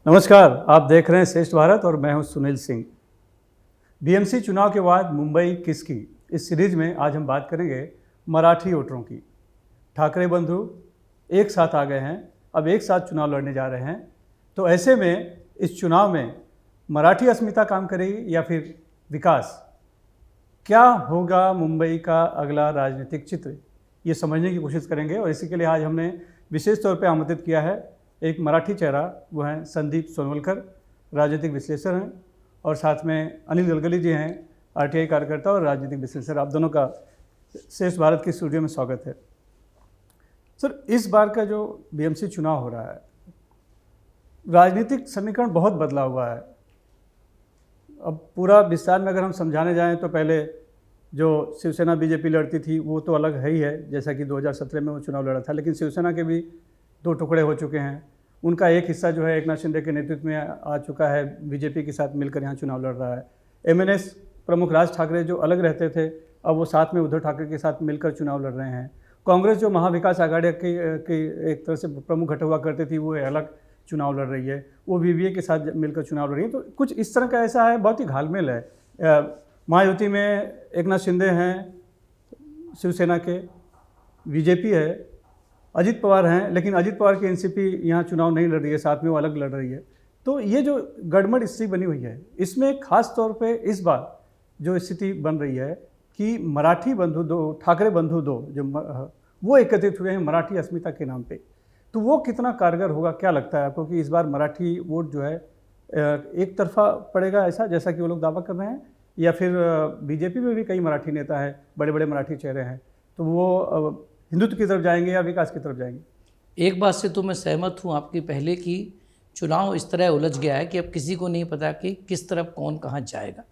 नमस्कार, आप देख रहे हैं श्रेष्ठ भारत और मैं हूं सुनील सिंह। बीएमसी चुनाव के बाद मुंबई किसकी, इस सीरीज में आज हम बात करेंगे मराठी वोटरों की। ठाकरे बंधु एक साथ आ गए हैं, अब एक साथ चुनाव लड़ने जा रहे हैं। तो ऐसे में इस चुनाव में मराठी अस्मिता काम करेगी या फिर विकास? क्या होगा मुंबई का अगला राजनीतिक चित्र, ये समझने की कोशिश करेंगे। और इसी के लिए आज हमने विशेष तौर पर आमंत्रित किया है एक मराठी चेहरा, वो हैं संदीप सोनवलकर, राजनीतिक विश्लेषक हैं, और साथ में अनिल गलगली जी हैं, आरटीआई कार्यकर्ता और राजनीतिक विश्लेषक। आप दोनों का श्रेष्ठ भारत की स्टूडियो में स्वागत है। सर, इस बार का जो बीएमसी चुनाव हो रहा है, राजनीतिक समीकरण बहुत बदला हुआ है। अब पूरा विस्तार में अगर हम समझाने जाएं तो पहले जो शिवसेना बीजेपी लड़ती थी वो तो अलग है ही है, जैसा कि 2017 में वो चुनाव लड़ा था, लेकिन शिवसेना के भी दो टुकड़े हो चुके हैं। उनका एक हिस्सा जो है एकनाथ शिंदे के नेतृत्व में आ चुका है, बीजेपी के साथ मिलकर यहाँ चुनाव लड़ रहा है। एमएनएस प्रमुख राज ठाकरे जो अलग रहते थे, अब वो साथ में उद्धव ठाकरे के साथ मिलकर चुनाव लड़ रहे हैं। कांग्रेस जो महाविकास आघाड़ी की एक तरह से प्रमुख घटक हुआ करती थी, वो अलग चुनाव लड़ रही है, वो बीबीए के साथ मिलकर चुनाव लड़ रही है। तो कुछ इस तरह का ऐसा है, बहुत ही घालमेल है। महायुति में एकनाथ शिंदे हैं शिवसेना के, बीजेपी है, अजित पवार हैं, लेकिन अजित पवार की एनसीपी यहाँ चुनाव नहीं लड़ रही है, साथ में वो अलग लड़ रही है। तो ये जो गड़बड़ स्थिति बनी हुई है, इसमें खास तौर पे इस बार जो स्थिति बन रही है कि मराठी बंधु दो, ठाकरे बंधु दो, जो वो एकत्रित हुए हैं मराठी अस्मिता के नाम पे, तो वो कितना कारगर होगा, क्या लगता है आपको कि इस बार मराठी वोट जो है एक तरफा पड़ेगा, ऐसा जैसा कि वो लोग दावा कर रहे हैं, या फिर बीजेपी में भी कई मराठी नेता हैं, बड़े बड़े मराठी चेहरे हैं, तो वो हिंदुत्व की तरफ जाएंगे या विकास की तरफ जाएंगे? एक बात से तो मैं सहमत हूँ आपकी पहले की, चुनाव इस तरह उलझ गया है कि अब किसी को नहीं पता कि किस तरफ कौन कहाँ जाएगा।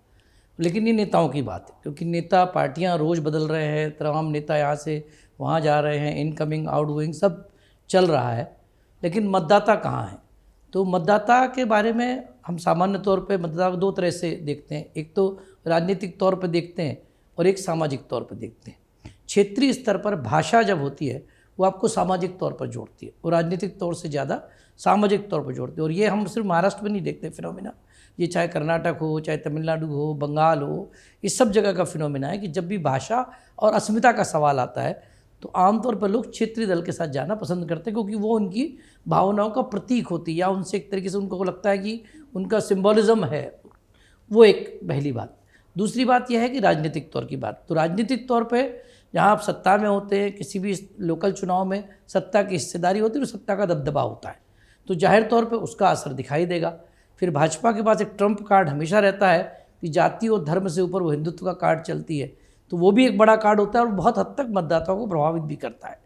लेकिन ये नेताओं की बात है, क्योंकि नेता पार्टियाँ रोज़ बदल रहे हैं, तमाम नेता यहाँ से वहाँ जा रहे हैं, इनकमिंग आउटगोइंग सब चल रहा है, लेकिन मतदाता कहाँ है? तो मतदाता के बारे में हम सामान्य तौर पर मतदाता को दो तरह से देखते हैं, एक तो राजनीतिक तौर पर देखते हैं और एक सामाजिक तौर पर देखते हैं। क्षेत्रीय स्तर पर भाषा जब होती है वो आपको सामाजिक तौर पर जोड़ती है और राजनीतिक तौर से ज़्यादा सामाजिक तौर पर जोड़ती है। और ये हम सिर्फ महाराष्ट्र में नहीं देखते फिनोमिना, ये चाहे कर्नाटक हो, चाहे तमिलनाडु हो, बंगाल हो, इस सब जगह का फिनोमिना है कि जब भी भाषा और अस्मिता का सवाल आता है तो आमतौर पर लोग क्षेत्रीय दल के साथ जाना पसंद करते हैं, क्योंकि वो उनकी भावनाओं का प्रतीक होती है, या उनसे एक तरीके से उनको लगता है कि उनका सिम्बोलिज्म है। वो एक पहली बात। दूसरी बात यह है कि राजनीतिक तौर की बात, तो राजनीतिक तौर पर जहाँ आप सत्ता में होते हैं, किसी भी लोकल चुनाव में सत्ता की हिस्सेदारी होती है और सत्ता का दबदबा होता है, तो जाहिर तौर पे उसका असर दिखाई देगा। फिर भाजपा के पास एक ट्रम्प कार्ड हमेशा रहता है कि जाति और धर्म से ऊपर वो हिंदुत्व का कार्ड चलती है, तो वो भी एक बड़ा कार्ड होता है और बहुत हद तक मतदाताओं को प्रभावित भी करता है।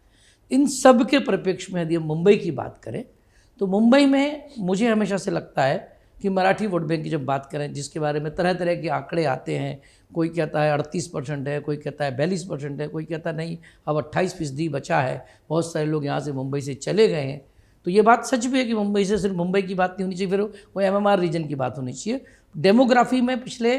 इन सब के परिप्रेक्ष्य में यदि हम मुंबई की बात करें तो मुंबई में मुझे हमेशा से लगता है कि मराठी वोट बैंक की जब बात करें, जिसके बारे में तरह तरह के आंकड़े आते हैं, कोई कहता है 38% है, कोई कहता है 42% है, कोई कहता नहीं अब 28% बचा है, बहुत सारे लोग यहाँ से मुंबई से चले गए हैं। तो ये बात सच भी है कि मुंबई से सिर्फ मुंबई की बात नहीं होनी चाहिए, फिर वो एमएमआर रीजन की बात होनी चाहिए। डेमोग्राफी में पिछले,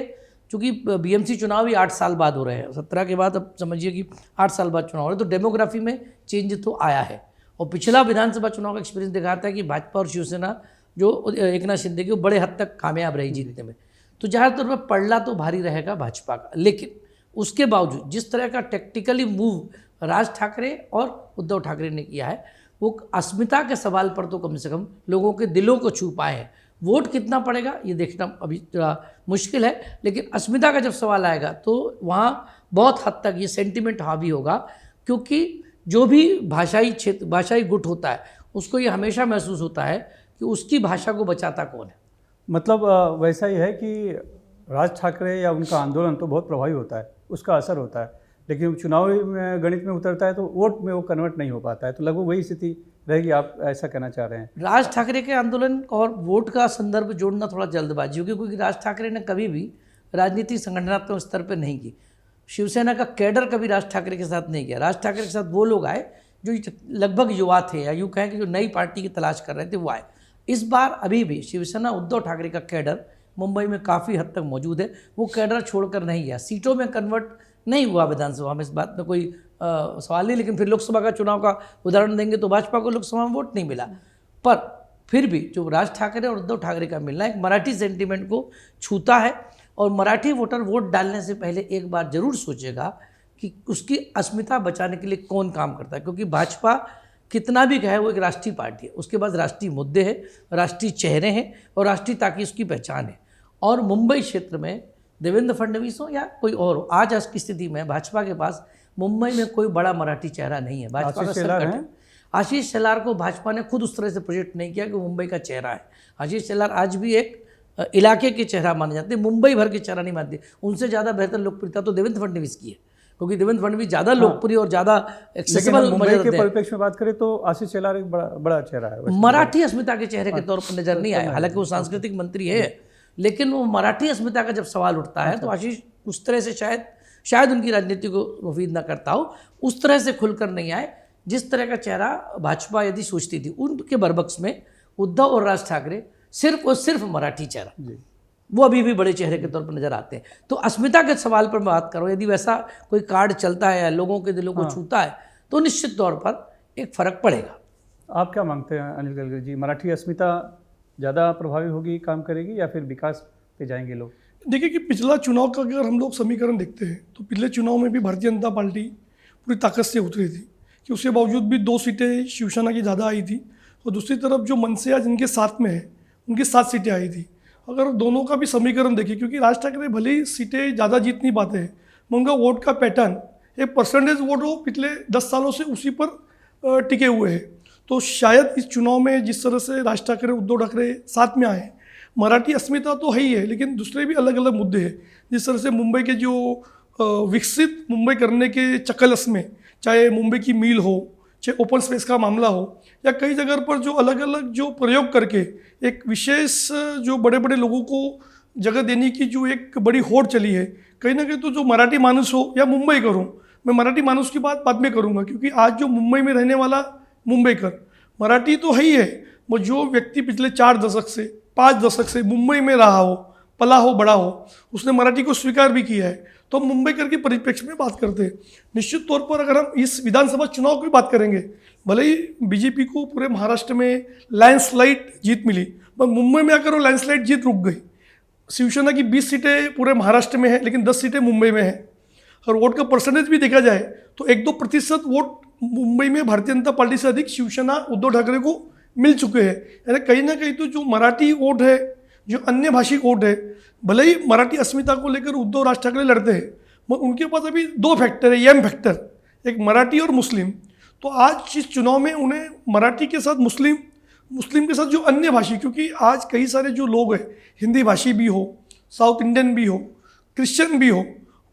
चूँकि बीएमसी चुनाव ही 8 साल बाद हो रहे हैं, 17 के बाद अब समझिए कि 8 साल बाद चुनाव हो रहे हैं, तो डेमोग्राफी में चेंज तो आया है। और पिछला विधानसभा चुनाव का एक्सपीरियंस दिखाता है कि भाजपा और शिवसेना जो एकनाथ शिंदे की, वो बड़े हद तक कामयाब रही जीतने में। तो जाहिर तौर पर पड़ला तो भारी रहेगा भाजपा का, लेकिन उसके बावजूद जिस तरह का टेक्टिकली मूव राज ठाकरे और उद्धव ठाकरे ने किया है, वो अस्मिता के सवाल पर तो कम से कम लोगों के दिलों को छू पाए हैं। वोट कितना पड़ेगा ये देखना अभी थोड़ा मुश्किल है, लेकिन अस्मिता का जब सवाल आएगा तो वहाँ बहुत हद तक ये सेंटिमेंट हावी होगा, क्योंकि जो भी भाषाई क्षेत्र, भाषाई गुट होता है, उसको ये हमेशा महसूस होता है कि उसकी भाषा को बचाता कौन है। मतलब वैसा ही है कि राज ठाकरे या उनका आंदोलन तो बहुत प्रभावी होता है, उसका असर होता है, लेकिन चुनावी गणित में उतरता है तो वोट में वो कन्वर्ट नहीं हो पाता है। तो लगभग वही स्थिति रहेगी, आप ऐसा कहना चाह रहे हैं? राज ठाकरे के आंदोलन और वोट का संदर्भ जोड़ना थोड़ा जल्दबाजी होगी, क्योंकि राज ठाकरे ने कभी भी राजनीतिक संगठनात्मक स्तर पर नहीं की। शिवसेना का कैडर कभी राज ठाकरे के साथ नहीं किया। राज ठाकरे के साथ वो लोग आए जो लगभग युवा थे, या यूँ कहें कि जो नई पार्टी की तलाश कर रहे थे, वो आए। इस बार अभी भी शिवसेना उद्धव ठाकरे का कैडर मुंबई में काफ़ी हद तक मौजूद है, वो कैडर छोड़कर नहीं गया। सीटों में कन्वर्ट नहीं हुआ विधानसभा में, इस बात में कोई सवाल नहीं। लेकिन फिर लोकसभा का चुनाव का उदाहरण देंगे तो भाजपा को लोकसभा में वोट नहीं मिला, पर फिर भी जो राज ठाकरे और उद्धव ठाकरे का मिलना एक मराठी सेंटीमेंट को छूता है, और मराठी वोटर वोट डालने से पहले एक बार जरूर सोचेगा कि उसकी अस्मिता बचाने के लिए कौन काम करता है, क्योंकि भाजपा कितना भी कहे वो एक राष्ट्रीय पार्टी है, उसके पास राष्ट्रीय मुद्दे हैं, राष्ट्रीय चेहरे हैं और राष्ट्रीय ताकि उसकी पहचान है। और मुंबई क्षेत्र में देवेंद्र फडणवीस हो या कोई और हो, आज की स्थिति में भाजपा के पास मुंबई में कोई बड़ा मराठी चेहरा नहीं है। भाजपा का संकट है। आशीष शेलार को भाजपा ने खुद उस तरह से प्रोजेक्ट नहीं किया कि मुंबई का चेहरा है। आशीष शेलार आज भी एक इलाके के चेहरा माने जाते हैं, मुंबई भर के चेहरा नहीं मानते। उनसे ज़्यादा बेहतर लोकप्रियता तो देवेंद्र फडणवीस की है, क्योंकि देवेंद्र फडणवीस ज़्यादा लोकप्रिय और ज़्यादा एक्सेसिबल मुंबई के परिप्रेक्ष्य में बात करें तो आशीष शेलार एक बड़ा चेहरा है, मराठी अस्मिता के चेहरे के तौर पर नजर नहीं आया। हालांकि वो सांस्कृतिक मंत्री है, लेकिन वो मराठी अस्मिता का जब सवाल उठता है तो आशीष उस तरह से शायद उनकी राजनीति को मुफीद ना करता हो, उस तरह से खुलकर नहीं आए जिस तरह का चेहरा भाजपा यदि सोचती थी। उनके बरबक्स में उद्धव और राज ठाकरे सिर्फ और सिर्फ मराठी चेहरा, वो अभी भी बड़े चेहरे के तौर पर नजर आते हैं। तो अस्मिता के सवाल पर मैं बात करूँ, यदि वैसा कोई कार्ड चलता है या लोगों के दिलों को छूता है तो निश्चित तौर पर एक फर्क पड़ेगा। आप क्या मांगते हैं अनिल गलगर जी, मराठी अस्मिता ज़्यादा प्रभावी होगी, काम करेगी, या फिर विकास पे जाएंगे लोग? देखिए कि पिछला चुनाव का अगर हम लोग समीकरण देखते हैं तो पिछले चुनाव में भी भारतीय जनता पार्टी पूरी ताकत से उतरी थी, कि उसके बावजूद भी 2 सीटें शिवसेना की ज़्यादा आई थी, और दूसरी तरफ जो मनसे आज जिनके साथ में है उनकी 7 सीटें आई थी। अगर दोनों का भी समीकरण देखें, क्योंकि राज ठाकरे भले ही सीटें ज़्यादा जीत नहीं पाते हैं, मगर उनका वोट का पैटर्न एक परसेंटेज वोट वो पिछले 10 सालों से उसी पर टिके हुए हैं। तो शायद इस चुनाव में जिस तरह से राज ठाकरे उद्धव ठाकरे साथ में आए, मराठी अस्मिता तो है ही है, लेकिन दूसरे भी अलग अलग मुद्दे हैं। जिस तरह से मुंबई के जो विकसित मुंबई करने के चक्कलस में, चाहे मुंबई की मील हो, चाहे ओपन स्पेस का मामला हो, या कई जगह पर जो अलग अलग जो प्रयोग करके एक विशेष जो बड़े बड़े लोगों को जगह देने की जो एक बड़ी होड़ चली है, कहीं ना कहीं तो जो मराठी मानुस हो या मुंबई कर हो, मैं मराठी मानुस की बात बाद में करूँगा, क्योंकि आज जो मुंबई में रहने वाला मुंबईकर मराठी तो है ही है, वो जो व्यक्ति पिछले 4 दशक से 5 दशक से मुंबई में रहा हो, पला हो, बड़ा हो, उसने मराठी को स्वीकार भी किया है, तो हम मुंबईकर के परिप्रेक्ष्य में बात करते हैं। निश्चित तौर पर अगर हम इस विधानसभा चुनाव की बात करेंगे, भले ही बीजेपी को पूरे महाराष्ट्र में लैंडस्लाइड जीत मिली, पर मुंबई में आकर वो लैंडस्लाइड जीत रुक गई। शिवसेना की 20 सीटें पूरे महाराष्ट्र में है, लेकिन 10 सीटें मुंबई में है। और वोट का परसेंटेज भी देखा जाए तो 1-2% वोट मुंबई में भारतीय जनता पार्टी से अधिक शिवसेना उद्धव ठाकरे को मिल चुके हैं। यानी कहीं ना कहीं तो जो मराठी वोट है, जो अन्य भाषी वोट है, भले ही मराठी अस्मिता को लेकर उद्धव राज ठाकरे लड़ते हैं, मगर उनके पास अभी 2 फैक्टर है, एम फैक्टर, एक मराठी और मुस्लिम। तो आज इस चुनाव में उन्हें मराठी के साथ मुस्लिम के साथ जो अन्य भाषी, क्योंकि आज कई सारे जो लोग हैं, हिंदी भाषी भी हो, साउथ इंडियन भी हो, क्रिश्चियन भी हो,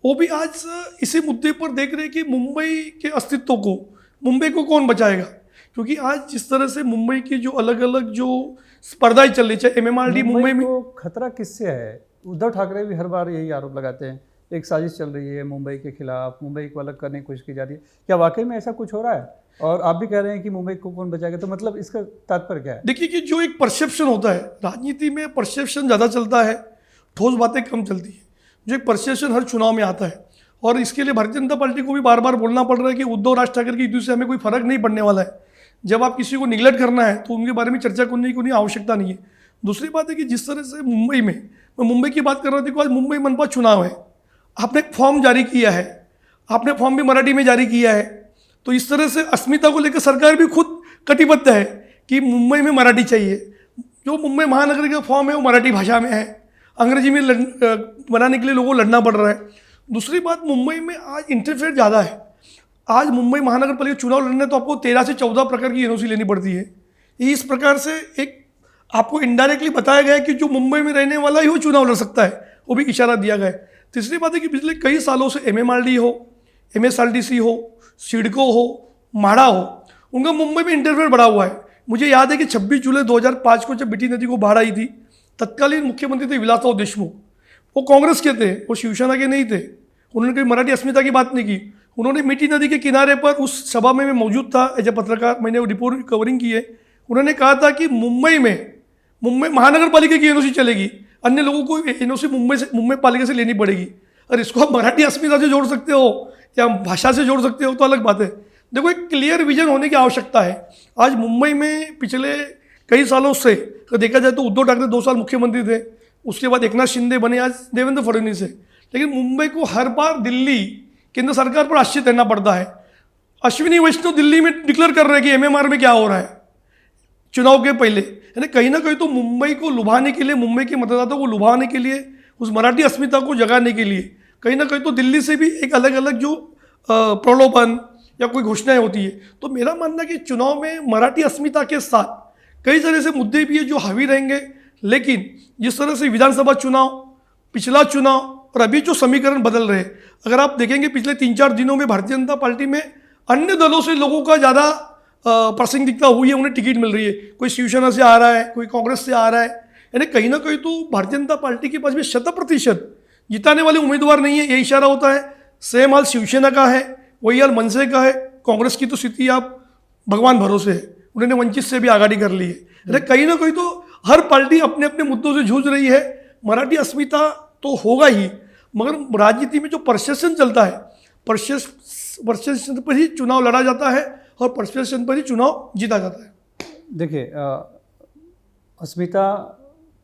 वो भी आज इसी मुद्दे पर देख रहे हैं कि मुंबई के अस्तित्व को, मुंबई को कौन बचाएगा। क्योंकि आज जिस तरह से मुंबई की जो अलग अलग जो स्पर्धाएं चल रही, चाहे MMRD मुंबई में, को खतरा किससे है? उद्धव ठाकरे भी हर बार यही आरोप लगाते हैं, एक साजिश चल रही है मुंबई के खिलाफ, मुंबई को अलग करने की कोशिश की जा रही है। क्या वाकई में ऐसा कुछ हो रहा है? और आप भी कह रहे हैं कि मुंबई को कौन बचाएगा, तो मतलब इसका तात्पर्य क्या है? देखिए कि जो एक परसेप्शन होता है, राजनीति में परसेप्शन ज़्यादा चलता है, ठोस बातें कम चलती है। जो एक परसेप्शन हर चुनाव में आता है, और इसके लिए भारतीय जनता पार्टी को भी बार बार बोलना पड़ रहा है कि उद्धव राज ठाकरे की युति से हमें कोई फर्क नहीं पड़ने वाला है। जब आप किसी को निगलेक्ट करना है तो उनके बारे में चर्चा करने की कोई आवश्यकता नहीं है। दूसरी बात है कि जिस तरह से मुंबई में, मैं मुंबई की बात कर रहा था कि आज मुंबई मनपा चुनाव है, आपने एक फॉर्म जारी किया है, आपने फॉर्म भी मराठी में जारी किया है, तो इस तरह से अस्मिता को लेकर सरकार भी खुद कटिबद्ध है कि मुंबई में मराठी चाहिए। जो मुंबई महानगर का फॉर्म है वो मराठी भाषा में है, अंग्रेजी में बनाने के लिए लोगों को लड़ना पड़ रहा है। दूसरी बात, मुंबई में आज इंटरफेयर ज़्यादा है। आज मुंबई महानगर पालिका चुनाव लड़ने तो आपको 13 से 14 प्रकार की NOC लेनी पड़ती है। इस प्रकार से एक आपको इनडायरेक्टली बताया गया है कि जो मुंबई में रहने वाला ही वो चुनाव लड़ सकता है, वो भी इशारा दिया गया है। तीसरी बात है कि पिछले कई सालों से MMRD हो, MSRDC हो, सिडको हो, माड़ा हो, उनका मुंबई में इंटरफेयर बढ़ा हुआ है। मुझे याद है कि 26 जुलाई 2005 को जब बेटी नदी को बाढ़ आई थी, तत्कालीन मुख्यमंत्री थे विलासराव देशमुख, वो कांग्रेस के थे, वो शिवसेना के नहीं थे। उन्होंने कोई मराठी अस्मिता की बात नहीं की। उन्होंने मीठी नदी के किनारे पर, उस सभा में मैं मौजूद था एज ए पत्रकार, मैंने वो रिपोर्ट कवरिंग की है। उन्होंने कहा था कि मुंबई महानगर पालिका की NOC चलेगी, अन्य लोगों को NOC मुंबई पालिका से लेनी पड़ेगी। और इसको आप मराठी अस्मिता से जोड़ सकते हो या भाषा से जोड़ सकते हो तो अलग बात है। देखो, एक क्लियर विजन होने की आवश्यकता है। आज मुंबई में पिछले कई सालों से अगर देखा जाए तो उद्धव ठाकरे 2 साल मुख्यमंत्री थे, उसके बाद एकनाथ शिंदे बने, आज देवेंद्र फडणवीस है। लेकिन मुंबई को हर बार दिल्ली केंद्र सरकार पर आश्रित रहना पड़ता है। अश्विनी वैष्णव दिल्ली में डिक्लेयर कर रहे हैं कि एमएमआर में क्या हो रहा है चुनाव के पहले, यानी कहीं ना कहीं तो मुंबई को लुभाने के लिए, मुंबई के मतदाताओं को लुभाने के लिए, उस मराठी अस्मिता को जगाने के लिए कहीं ना कहीं तो दिल्ली से भी एक अलग अलग जो प्रलोभन या कोई घोषणाएं होती है। तो मेरा मानना है कि चुनाव में मराठी अस्मिता के साथ कई तरह से मुद्दे भी है जो हावी रहेंगे। लेकिन जिस तरह से विधानसभा चुनाव, पिछला चुनाव और अभी जो समीकरण बदल रहे हैं, अगर आप देखेंगे पिछले 3-4 दिनों में भारतीय जनता पार्टी में अन्य दलों से लोगों का ज़्यादा प्रासंगिकता हुई है, उन्हें टिकट मिल रही है। कोई शिवसेना से आ रहा है, कोई कांग्रेस से आ रहा है, यानी कहीं ना कहीं तो भारतीय जनता पार्टी के पास भी 100% जिताने वाले उम्मीदवार नहीं है, ये इशारा होता है। सेम हाल शिवसेना का है, वही हाल मनसे का है। कांग्रेस की तो स्थिति आप भगवान भरोसे है, उन्होंने वंचित से भी आगाड़ी कर ली है। यानी कहीं ना कहीं तो हर पार्टी अपने अपने मुद्दों से जूझ रही है। मराठी अस्मिता तो होगा ही, मगर राजनीति में जो परसेप्शन चलता है, परसेप्शन पर ही चुनाव लड़ा जाता है और परसेप्शन पर ही चुनाव जीता जाता है। देखिए, अस्मिता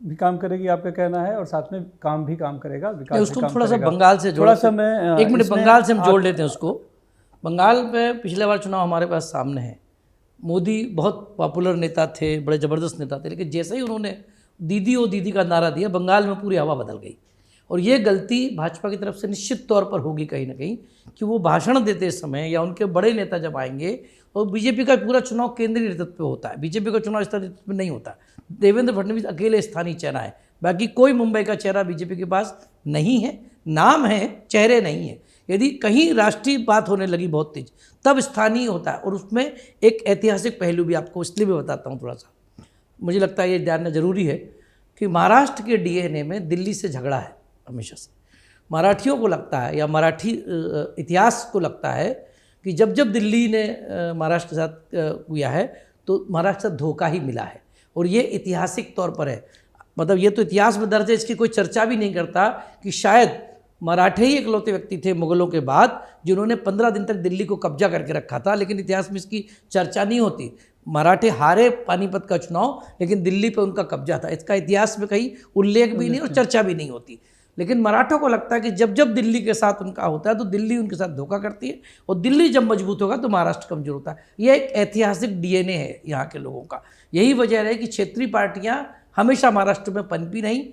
भी काम करेगी, आपका कहना है, और साथ में काम भी काम करेगा, विकास उसको भी काम थोड़ा सा करेगा। बंगाल से थोड़ा सा मैं एक मिनट इसमें बंगाल से हम जोड़ लेते हैं उसको। बंगाल में पिछले बार चुनाव हमारे पास सामने है। मोदी बहुत पॉपुलर नेता थे, बड़े ज़बरदस्त नेता थे, लेकिन जैसे ही उन्होंने दीदी ओ दीदी का नारा दिया, बंगाल में पूरी हवा बदल गई। और ये गलती भाजपा की तरफ से निश्चित तौर पर होगी कहीं ना कहीं, कि वो भाषण देते समय या उनके बड़े नेता जब आएंगे, और बीजेपी का पूरा चुनाव केंद्रीय नेतृत्व पे होता है, बीजेपी का चुनाव स्थानीय नेतृत्व में नहीं होता। देवेंद्र फडणवीस अकेले स्थानीय चेहरा है, बाकी कोई मुंबई का चेहरा बीजेपी के पास नहीं है। नाम है, चेहरे नहीं है। यदि कहीं राष्ट्रीय बात होने लगी बहुत तेज, तब स्थानीय होता है। और उसमें एक ऐतिहासिक पहलू भी आपको इसलिए भी बताता हूँ थोड़ा सा, मुझे लगता है ये जानना जरूरी है कि महाराष्ट्र के डीएनए में दिल्ली से झगड़ा है हमेशा से। मराठियों को लगता है, या मराठी इतिहास को लगता है कि जब जब दिल्ली ने महाराष्ट्र के साथ किया है, तो महाराष्ट्र के साथ धोखा ही मिला है। और ये ऐतिहासिक तौर पर है, मतलब ये तो इतिहास में दर्ज है, इसकी कोई चर्चा भी नहीं करता कि शायद मराठे ही इकलौते व्यक्ति थे मुगलों के बाद जिन्होंने 15 दिन तक दिल्ली को कब्जा करके रखा था, लेकिन इतिहास में इसकी चर्चा नहीं होती। मराठे हारे पानीपत का चुनाव, लेकिन दिल्ली पर उनका कब्जा था, इसका इतिहास में कहीं उल्लेख भी नहीं और चर्चा भी नहीं होती। लेकिन मराठों को लगता है कि जब जब दिल्ली के साथ उनका होता है तो दिल्ली उनके साथ धोखा करती है, और दिल्ली जब मजबूत होगा तो महाराष्ट्र कमजोर होता है। यह एक ऐतिहासिक डीएनए है यहाँ के लोगों का। यही वजह है कि क्षेत्रीय पार्टियाँ हमेशा महाराष्ट्र में पनपी नहीं,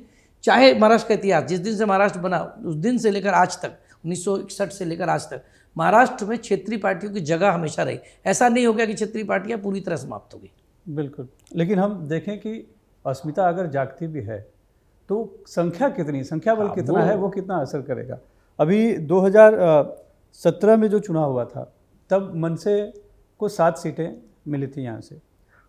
चाहे महाराष्ट्र का इतिहास, जिस दिन से महाराष्ट्र बना उस दिन से लेकर आज तक, 1961 से लेकर आज तक महाराष्ट्र में क्षेत्रीय पार्टियों की जगह हमेशा रही। ऐसा नहीं हो गया कि क्षेत्रीय पार्टियाँ पूरी तरह समाप्त हो गई। बिल्कुल, लेकिन हम देखें कि अस्मिता अगर जागती भी है तो संख्या कितनी, संख्या बल कितना है, वो कितना असर करेगा। अभी 2017 में जो चुनाव हुआ था, तब मनसे को 7 सीटें मिली थी यहाँ से,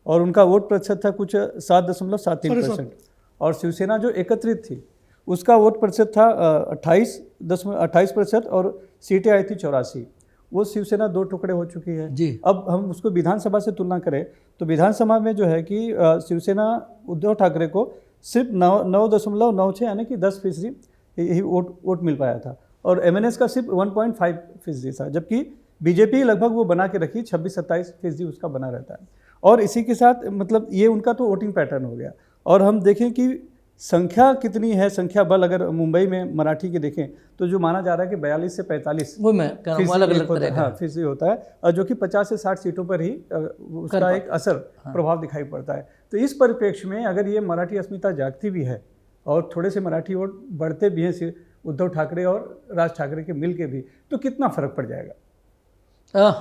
और उनका वोट प्रतिशत था कुछ 7.73%, और शिवसेना जो एकत्रित थी उसका वोट प्रतिशत था 28%, और सीटें आई थी 84। वो शिवसेना 2 टुकड़े हो चुकी है जी। अब हम उसको विधानसभा से तुलना करें तो विधानसभा में जो है कि शिवसेना उद्धव ठाकरे को सिर्फ 9.96 यानी कि 10% ही वोट मिल पाया था, और एमएनएस का सिर्फ 1.5% था, जबकि बीजेपी लगभग वो बना के रखी 26-27% उसका बना रहता है। और इसी के साथ मतलब ये उनका तो वोटिंग पैटर्न हो गया। और हम देखें कि संख्या कितनी है, संख्या बल अगर मुंबई में मराठी के देखें तो जो माना जा रहा है कि 42 से 45 वो मैं कह रहा हूँ अलग अलग तरह का फीसदी होता है, और जो कि 50 से 60 सीटों पर ही उसका एक असर प्रभाव दिखाई पड़ता है। तो इस परिप्रेक्ष्य में अगर ये मराठी अस्मिता जागती भी है और थोड़े से मराठी वोट बढ़ते भी हैं उद्धव ठाकरे और राज ठाकरे के मिल के भी, तो कितना फर्क पड़ जाएगा?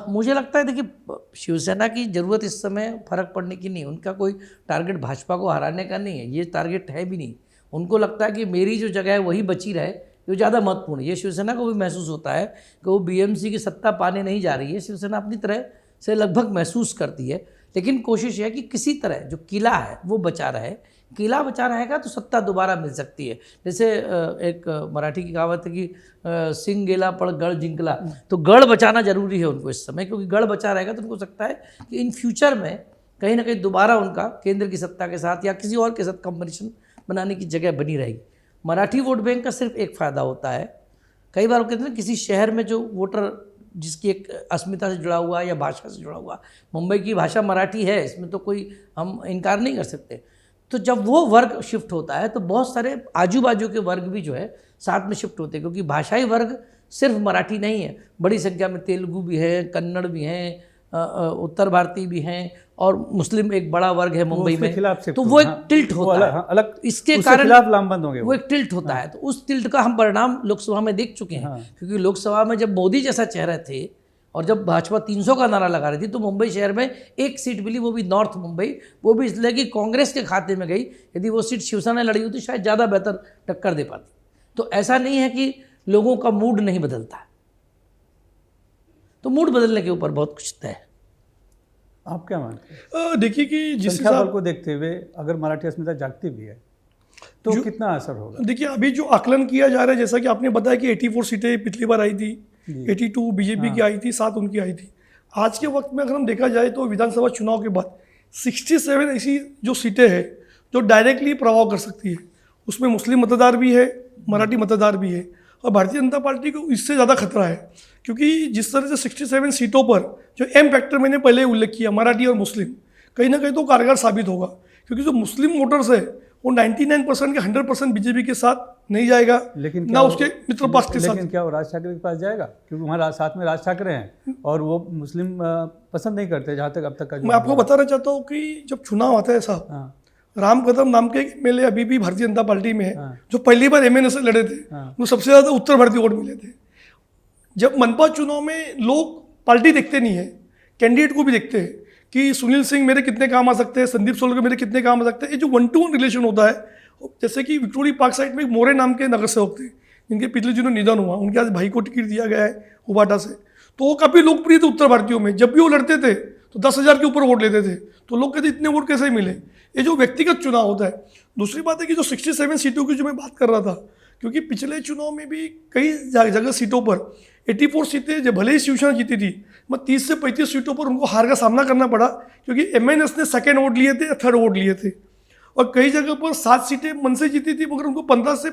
मुझे लगता है देखिए, शिवसेना की ज़रूरत इस समय फर्क पड़ने की नहीं, उनका कोई टारगेट भाजपा को हराने का नहीं है, ये टारगेट है भी नहीं। उनको लगता है कि मेरी जो जगह है वही बची रहे, जो ज़्यादा महत्वपूर्ण है। ये शिवसेना को भी महसूस होता है कि वो बीएमसी की सत्ता पाने नहीं जा रही है, शिवसेना अपनी तरह से लगभग महसूस करती है। लेकिन कोशिश है कि किसी तरह जो किला है वो बचा रहे, किला बचा रहेगा तो सत्ता दोबारा मिल सकती है। जैसे एक मराठी की कहावत है कि सिंह गेला पर गढ़ जिंकला, तो गढ़ बचाना जरूरी है उनको इस समय, क्योंकि गढ़ बचा रहेगा तो उनको सकता है कि इन फ्यूचर में कहीं ना कहीं दोबारा उनका केंद्र की सत्ता के साथ या किसी और के साथ कॉम्बिनेशन बनाने की जगह बनी रहेगी। मराठी वोट बैंक का सिर्फ एक फ़ायदा होता है, कई बार कहते हैं किसी शहर में जो वोटर जिसकी एक अस्मिता से जुड़ा हुआ है या भाषा से जुड़ा हुआ। मुंबई की भाषा मराठी है, इसमें तो कोई हम इनकार नहीं कर सकते। तो जब वो वर्ग शिफ्ट होता है तो बहुत सारे आजू बाजू के वर्ग भी जो है साथ में शिफ्ट होते हैं, क्योंकि भाषाई वर्ग सिर्फ मराठी नहीं है, बड़ी संख्या में तेलुगु भी है, कन्नड़ भी हैं, उत्तर भारतीय भी हैं, और मुस्लिम एक बड़ा वर्ग है मुंबई में, तो वो एक टिल्ट होता है, अलग इसके उसके कारण खिलाफ लामबंद होंगे वो एक टिल्ट होता है। तो उस टिल्ट का हम परिणाम लोकसभा में देख चुके हैं, क्योंकि लोकसभा में जब मोदी जैसा चेहरा थे और जब भाजपा 300 का नारा लगा रही थी तो मुंबई शहर में एक सीट मिली, वो भी नॉर्थ मुंबई, वो भी इसलिए कि कांग्रेस के खाते में गई। यदि वो सीट शिवसेना लड़ी होती शायद ज़्यादा बेहतर टक्कर दे पाती। तो ऐसा नहीं है कि लोगों का मूड नहीं बदलता है, तो मूड बदलने के ऊपर बहुत कुछ तय है। आप क्या मानते हैं? देखिए कि जिस संख्या हिसाब बल को देखते हुए अगर मराठी अस्मिता जागती भी है तो कितना असर होगा? देखिए अभी जो आकलन किया जा रहा है, जैसा कि आपने बताया कि 84 सीटें पिछली बार आई थी, 82 बीजेपी की आई थी, 7 उनकी आई थी। आज के वक्त में अगर हम देखा जाए तो विधानसभा चुनाव के बाद 67 ऐसी जो सीटें हैं जो डायरेक्टली प्रभाव कर सकती है, उसमें मुस्लिम मतदार भी है, मराठी मतदार भी है, और भारतीय जनता पार्टी को इससे ज़्यादा खतरा है, क्योंकि जिस तरह से 67 सीटों पर जो एम फैक्टर मैंने पहले उल्लेख किया, मराठी और मुस्लिम, कहीं ना कहीं तो कारगर साबित होगा, क्योंकि जो मुस्लिम वोटर्स है वो 99% के 100% बीजेपी के साथ नहीं जाएगा, लेकिन ना उसके मित्र पक्ष के साथ। लेकिन क्या वो राज ठाकरे के पास जाएगा? क्योंकि वहाँ साथ में राज ठाकरे हैं और वो मुस्लिम पसंद नहीं करते, जहाँ तक अब तक का मैं आपको बताना चाहता हूँ कि जब चुनाव आता है साहब, राम कदम नाम के एमएलए अभी भी भारतीय जनता पार्टी में है, जो पहली बार एमएनए से लड़े थे, वो सबसे ज़्यादा उत्तर भारतीय वोट मिले थे। जब मनपा चुनाव में लोग पार्टी देखते नहीं है, कैंडिडेट को भी देखते हैं कि सुनील सिंह मेरे कितने काम आ सकते हैं, संदीप सोलकर मेरे कितने काम आ सकते हैं। ये जो 1-to-1 रिलेशन होता है, जैसे कि विक्टोरिया पार्क साइड में एक मोरे नाम के नगर सेवक थे जिनके पिछले दिनों निधन हुआ, उनके आज भाई को टिकट दिया गया है उबाटा से, तो वो काफ़ी लोकप्रिय थे उत्तर भारतीयों में। जब भी वो लड़ते थे तो 10,000 के ऊपर वोट लेते थे, तो लोग कहते इतने वोट कैसे मिले। ये जो व्यक्तिगत चुनाव होता है। दूसरी बात है कि जो 67 सीटों की जो मैं बात कर रहा था, क्योंकि पिछले चुनाव में भी कई जगह सीटों पर 84 सीटें जब भले ही शिवसेना जीती थी, मगर 30 से 35 सीटों पर उनको हार का सामना करना पड़ा, क्योंकि एमएनएस ने सेकेंड वोट लिए थे या थर्ड वोट लिए थे। और कई जगह पर 7 सीटें मन से जीती थी, मगर उनको 15 से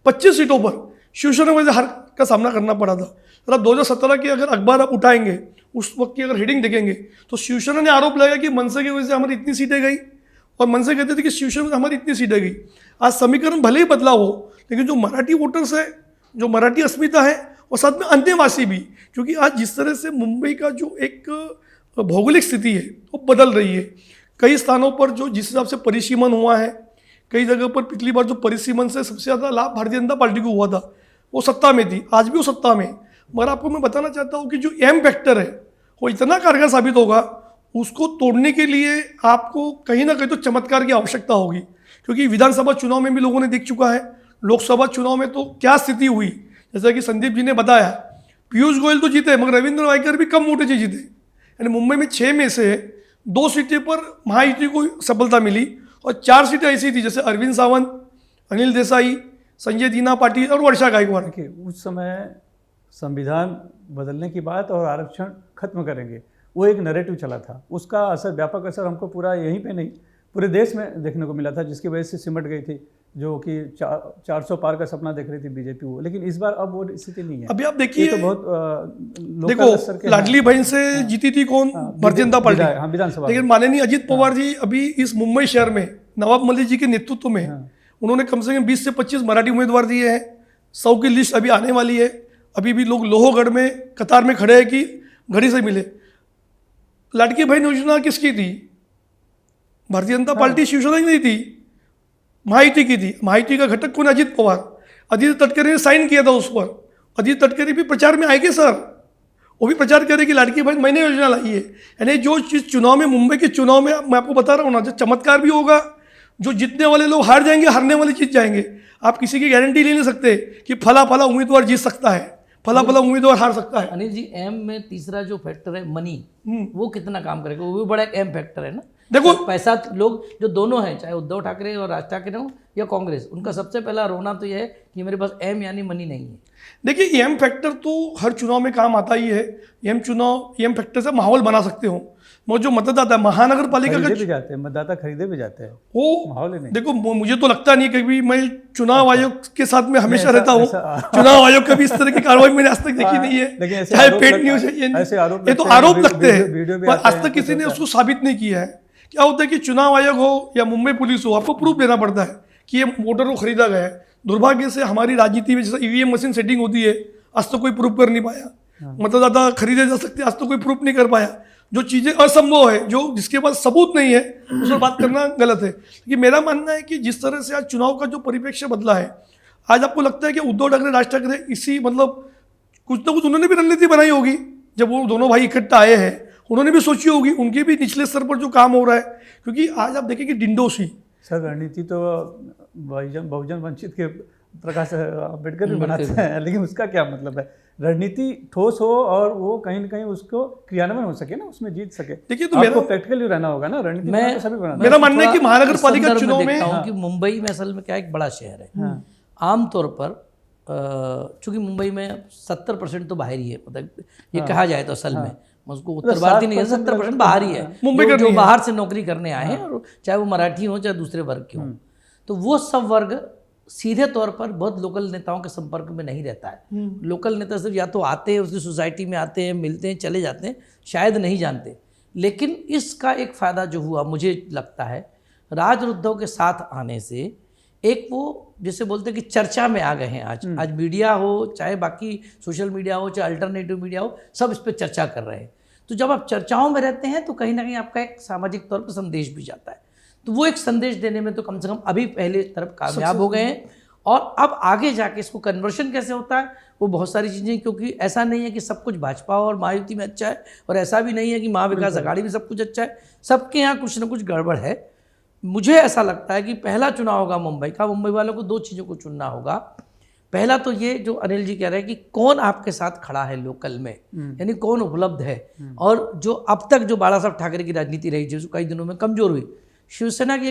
25 सीटों पर शिवसेना वजह हार का सामना करना पड़ा था। मतलब 2017 की अगर अखबार आप उठाएंगे, उस वक्त की अगर हेडिंग देखेंगे, तो शिवसेना ने आरोप लगाया कि मनसे की वजह से हमारी इतनी सीटें गई, और मनसे कहते थे कि शिवसेना से हमारी इतनी सीटें गई। आज समीकरण भले ही बदला हो, लेकिन जो मराठी वोटर्स है, जो मराठी अस्मिता है, और साथ में अन्यवासी भी, क्योंकि आज जिस तरह से मुंबई का जो एक भौगोलिक स्थिति है वो बदल रही है। कई स्थानों पर जो जिस हिसाब से परिसीमन हुआ है, कई जगह पर पिछली बार जो परिसीमन से सबसे ज़्यादा लाभ भारतीय जनता पार्टी को हुआ था, वो सत्ता में थी, आज भी वो सत्ता में। मगर आपको मैं बताना चाहता हूँ कि जो एम फैक्टर है वो इतना कारगर साबित होगा, उसको तोड़ने के लिए आपको कहीं ना कहीं तो चमत्कार की आवश्यकता होगी, क्योंकि विधानसभा चुनाव में भी लोगों ने देख चुका है, लोकसभा चुनाव में तो क्या स्थिति हुई। जैसा कि संदीप जी ने बताया, पीयूष गोयल तो जीते, मगर रविंद्र वाइकर भी कम वोटों से जीते। यानी मुंबई में 6 में से 2 सीटें पर महायुति को सफलता मिली, और 4 सीटें ऐसी थी जैसे अरविंद सावंत, अनिल देसाई, संजय दीना पाटिल और वर्षा गायकवाड़। देखिए, उस समय संविधान बदलने की बात और आरक्षण खत्म करेंगे, वो एक नैरेटिव चला था, उसका असर, व्यापक असर हमको पूरा यहीं पे नहीं पूरे देश में देखने को मिला था, जिसकी वजह से सिमट गई थी, जो कि 400 पार का सपना देख रही थी बीजेपी वो। लेकिन इस बार अब वो स्थिति नहीं है। अभी आप देखिए, तो बहुत देखो लाडली बहन से जीती थी कौन? भारतीय जनता पार्टी, विधानसभा। लेकिन माननीय अजीत पवार जी अभी इस मुंबई शहर में नवाब मलिक जी के नेतृत्व में उन्होंने कम से कम 20 से 25 मराठी उम्मीदवार दिए हैं। 100 की लिस्ट अभी आने वाली है। अभी भी लोग लोहगढ़ में कतार में खड़े हैं कि घड़ी से मिले। लाडली बहन योजना किसकी थी? भारतीय जनता पार्टी, शिवसेना की नहीं थी, महायुति की थी। महायुति का घटक कौन? अजीत पवार। अजीत तटकरे ने साइन किया था उस पर। अजीत तटकरे भी प्रचार में आएंगे सर, वो भी प्रचार करें कि लाडली बहन मैंने योजना लाई है। यानी जो चीज़ चुनाव में, मुंबई के चुनाव में मैं आपको बता रहा हूँ ना, जो चमत्कार भी होगा, जो जीतने वाले लोग हार जाएंगे, हारने वाले जीत जाएंगे। आप किसी की गारंटी ले नहीं सकते कि फला फला उम्मीदवार जीत सकता है, फला फला उम्मीदवार हार सकता है। अनिल जी, एम में तीसरा जो फैक्टर है मनी, वो कितना काम करेगा? वो भी बड़ा एक एम फैक्टर है ना। देखो तो पैसा, लोग जो दोनों हैं, चाहे उद्धव ठाकरे और राज ठाकरे हो या कांग्रेस, उनका सबसे पहला रोना तो यह है कि मेरे पास एम यानी मनी नहीं है। देखिए एम फैक्टर तो हर चुनाव में काम आता ही है। एम फैक्टर से माहौल बना सकते हो। वो जो मतदाता महानगर पालिका खरीदे का भी जाते हैं, मतदाता खरीदे भी जाते हैं, वो माहौल ही नहीं। देखो मुझे तो लगता नहीं कभी, मैं चुनाव आयोग के साथ में हमेशा ऐसा- रहता हूँ। ऐसा- चुनाव आयोग का भी इस तरह की कार्रवाई मैंने आज तक देखी नहीं लेकिन है, ऐसे चाहे आरोप पेड लग- न्यूज है ऐसे आरोप ये तो लगते हैं, आरोप लगते हैं, वीडियो भी पर आते आज हैं, तक किसी कुछ ने होता उसको साबित नहीं किया है। क्या होता है कि चुनाव आयोग हो या मुंबई पुलिस हो, आपको प्रूफ देना पड़ता है कि ये वोटर को खरीदा गया है। दुर्भाग्य से हमारी राजनीति में जैसे ईवीएम मशीन सेटिंग होती है, आज तक कोई प्रूफ कर नहीं पाया। मतदाता खरीदे जा सकते, आज तक कोई प्रूफ नहीं कर पाया। जो चीज़ें असंभव है, जो जिसके पास सबूत नहीं है, उस पर बात करना गलत है। कि मेरा मानना है कि जिस तरह से आज चुनाव का जो परिप्रेक्ष्य बदला है, आज आपको लगता है कि उद्धव ठाकरे, राज ठाकरे इसी मतलब कुछ ना कुछ उन्होंने भी रणनीति बनाई होगी। जब वो दोनों भाई इकट्ठा आए हैं, उन्होंने भी सोची होगी, उनके भी निचले स्तर पर जो काम हो रहा है। क्योंकि आज आप देखें कि डिंडोशी सर रणनीति तो बहुजन वंचित के प्रकाश अम्बेडकर भी बनाते हैं, लेकिन उसका क्या मतलब है? रणनीति ठोस हो और वो कहीं ना कहीं उसको क्रियान्वयन हो सके ना, उसमें जीत सके। देखिए तो आपको प्रैक्टिकली रहना होगा ना, रणनीति बनाना तो सभी बनाते हैं। मेरा मानना है कि महानगर पालिका संदर्भ चुनाव में देखता हूं कि मुंबई में असल में क्या एक बड़ा शहर है। आमतौर पर चूंकि मुंबई में 70% तो बाहर ही है, मतलब ये कहा जाए तो असल में उसको उत्तर भारतीय नहीं है, 70% बाहर ही है। मुंबई जो बाहर से नौकरी करने आए हैं, और चाहे वो मराठी हो चाहे दूसरे वर्ग के हों, तो वो सब वर्ग सीधे तौर पर बहुत लोकल नेताओं के संपर्क में नहीं रहता है। लोकल नेता सिर्फ या तो आते हैं, उसकी सोसाइटी में आते हैं, मिलते हैं, चले जाते हैं, शायद नहीं जानते। लेकिन इसका एक फ़ायदा जो हुआ मुझे लगता है, राज उद्धव के साथ आने से एक वो जैसे बोलते हैं कि चर्चा में आ गए हैं। आज मीडिया हो, चाहे बाकी सोशल मीडिया हो, चाहे अल्टरनेटिव मीडिया हो, सब इस पर चर्चा कर रहे हैं। तो जब आप चर्चाओं में रहते हैं तो कहीं ना कहीं आपका एक सामाजिक तौर पर संदेश भी जाता है। तो वो एक संदेश देने में तो कम से कम अभी पहले तरफ कामयाब हो गए हैं। और अब आगे जाके इसको कन्वर्शन कैसे होता है, वो बहुत सारी चीज़ें, क्योंकि ऐसा नहीं है कि सब कुछ भाजपा और महायुति में अच्छा है, और ऐसा भी नहीं है कि महाविकास अघाड़ी में सब कुछ अच्छा है। सबके यहाँ कुछ ना कुछ गड़बड़ है। मुझे ऐसा लगता है कि पहला चुनाव होगा मुंबई का, मुंबई वालों को दो चीज़ों को चुनना होगा। पहला तो ये जो अनिल जी कह रहे हैं कि कौन आपके साथ खड़ा है लोकल में, यानी कौन उपलब्ध है। और जो अब तक जो बाला साहब ठाकरे की राजनीति रही, जो कई दिनों में कमजोर हुई, शिवसेना की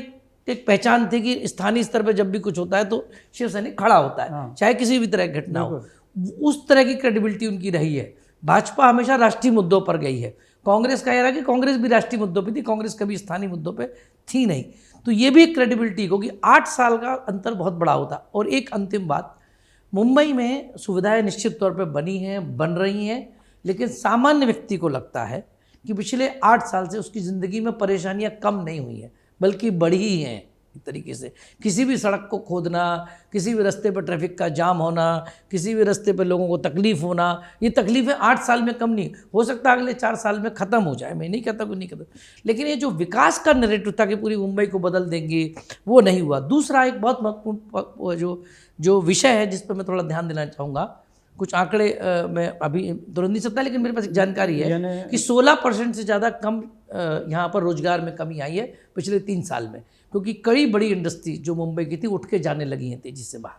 एक पहचान थी कि स्थानीय स्तर पर जब भी कुछ होता है तो शिवसैनिक खड़ा होता है, चाहे किसी भी तरह की घटना हो। उस तरह की क्रेडिबिलिटी उनकी रही है। भाजपा हमेशा राष्ट्रीय मुद्दों पर गई है। कांग्रेस का यह रहा कि कांग्रेस भी राष्ट्रीय मुद्दों पर थी, कांग्रेस कभी स्थानीय मुद्दों पर थी नहीं। तो ये भी एक क्रेडिबिलिटी, क्योंकि 8 साल का अंतर बहुत बड़ा होता। और एक अंतिम बात, मुंबई में सुविधाएं निश्चित तौर पर बनी हैं, बन रही हैं, लेकिन सामान्य व्यक्ति को लगता है कि पिछले 8 साल से उसकी ज़िंदगी में परेशानियां कम नहीं हुई हैं, बल्कि बढ़ी ही हैं। एक तरीके से किसी भी सड़क को खोदना, किसी भी रास्ते पर ट्रैफिक का जाम होना, किसी भी रास्ते पर लोगों को तकलीफ होना, ये तकलीफें 8 साल में कम नहीं हो सकता, अगले 4 साल में ख़त्म हो जाए। मैं नहीं कहता कोई नहीं कहता, लेकिन ये जो विकास का नैरेटिव था कि पूरी मुंबई को बदल देंगे, वो नहीं हुआ। दूसरा एक बहुत महत्वपूर्ण जो विषय है जिस पर मैं थोड़ा ध्यान देना चाहूँगा, कुछ आंकड़े मैं अभी तुरंत नहीं सकता, लेकिन मेरे पास एक जानकारी है कि 16% से ज़्यादा कम यहाँ पर रोजगार में कमी आई है पिछले 3 साल में, क्योंकि कई बड़ी इंडस्ट्री जो मुंबई की थी उठ के जाने लगी हैं तेज़ी से बाहर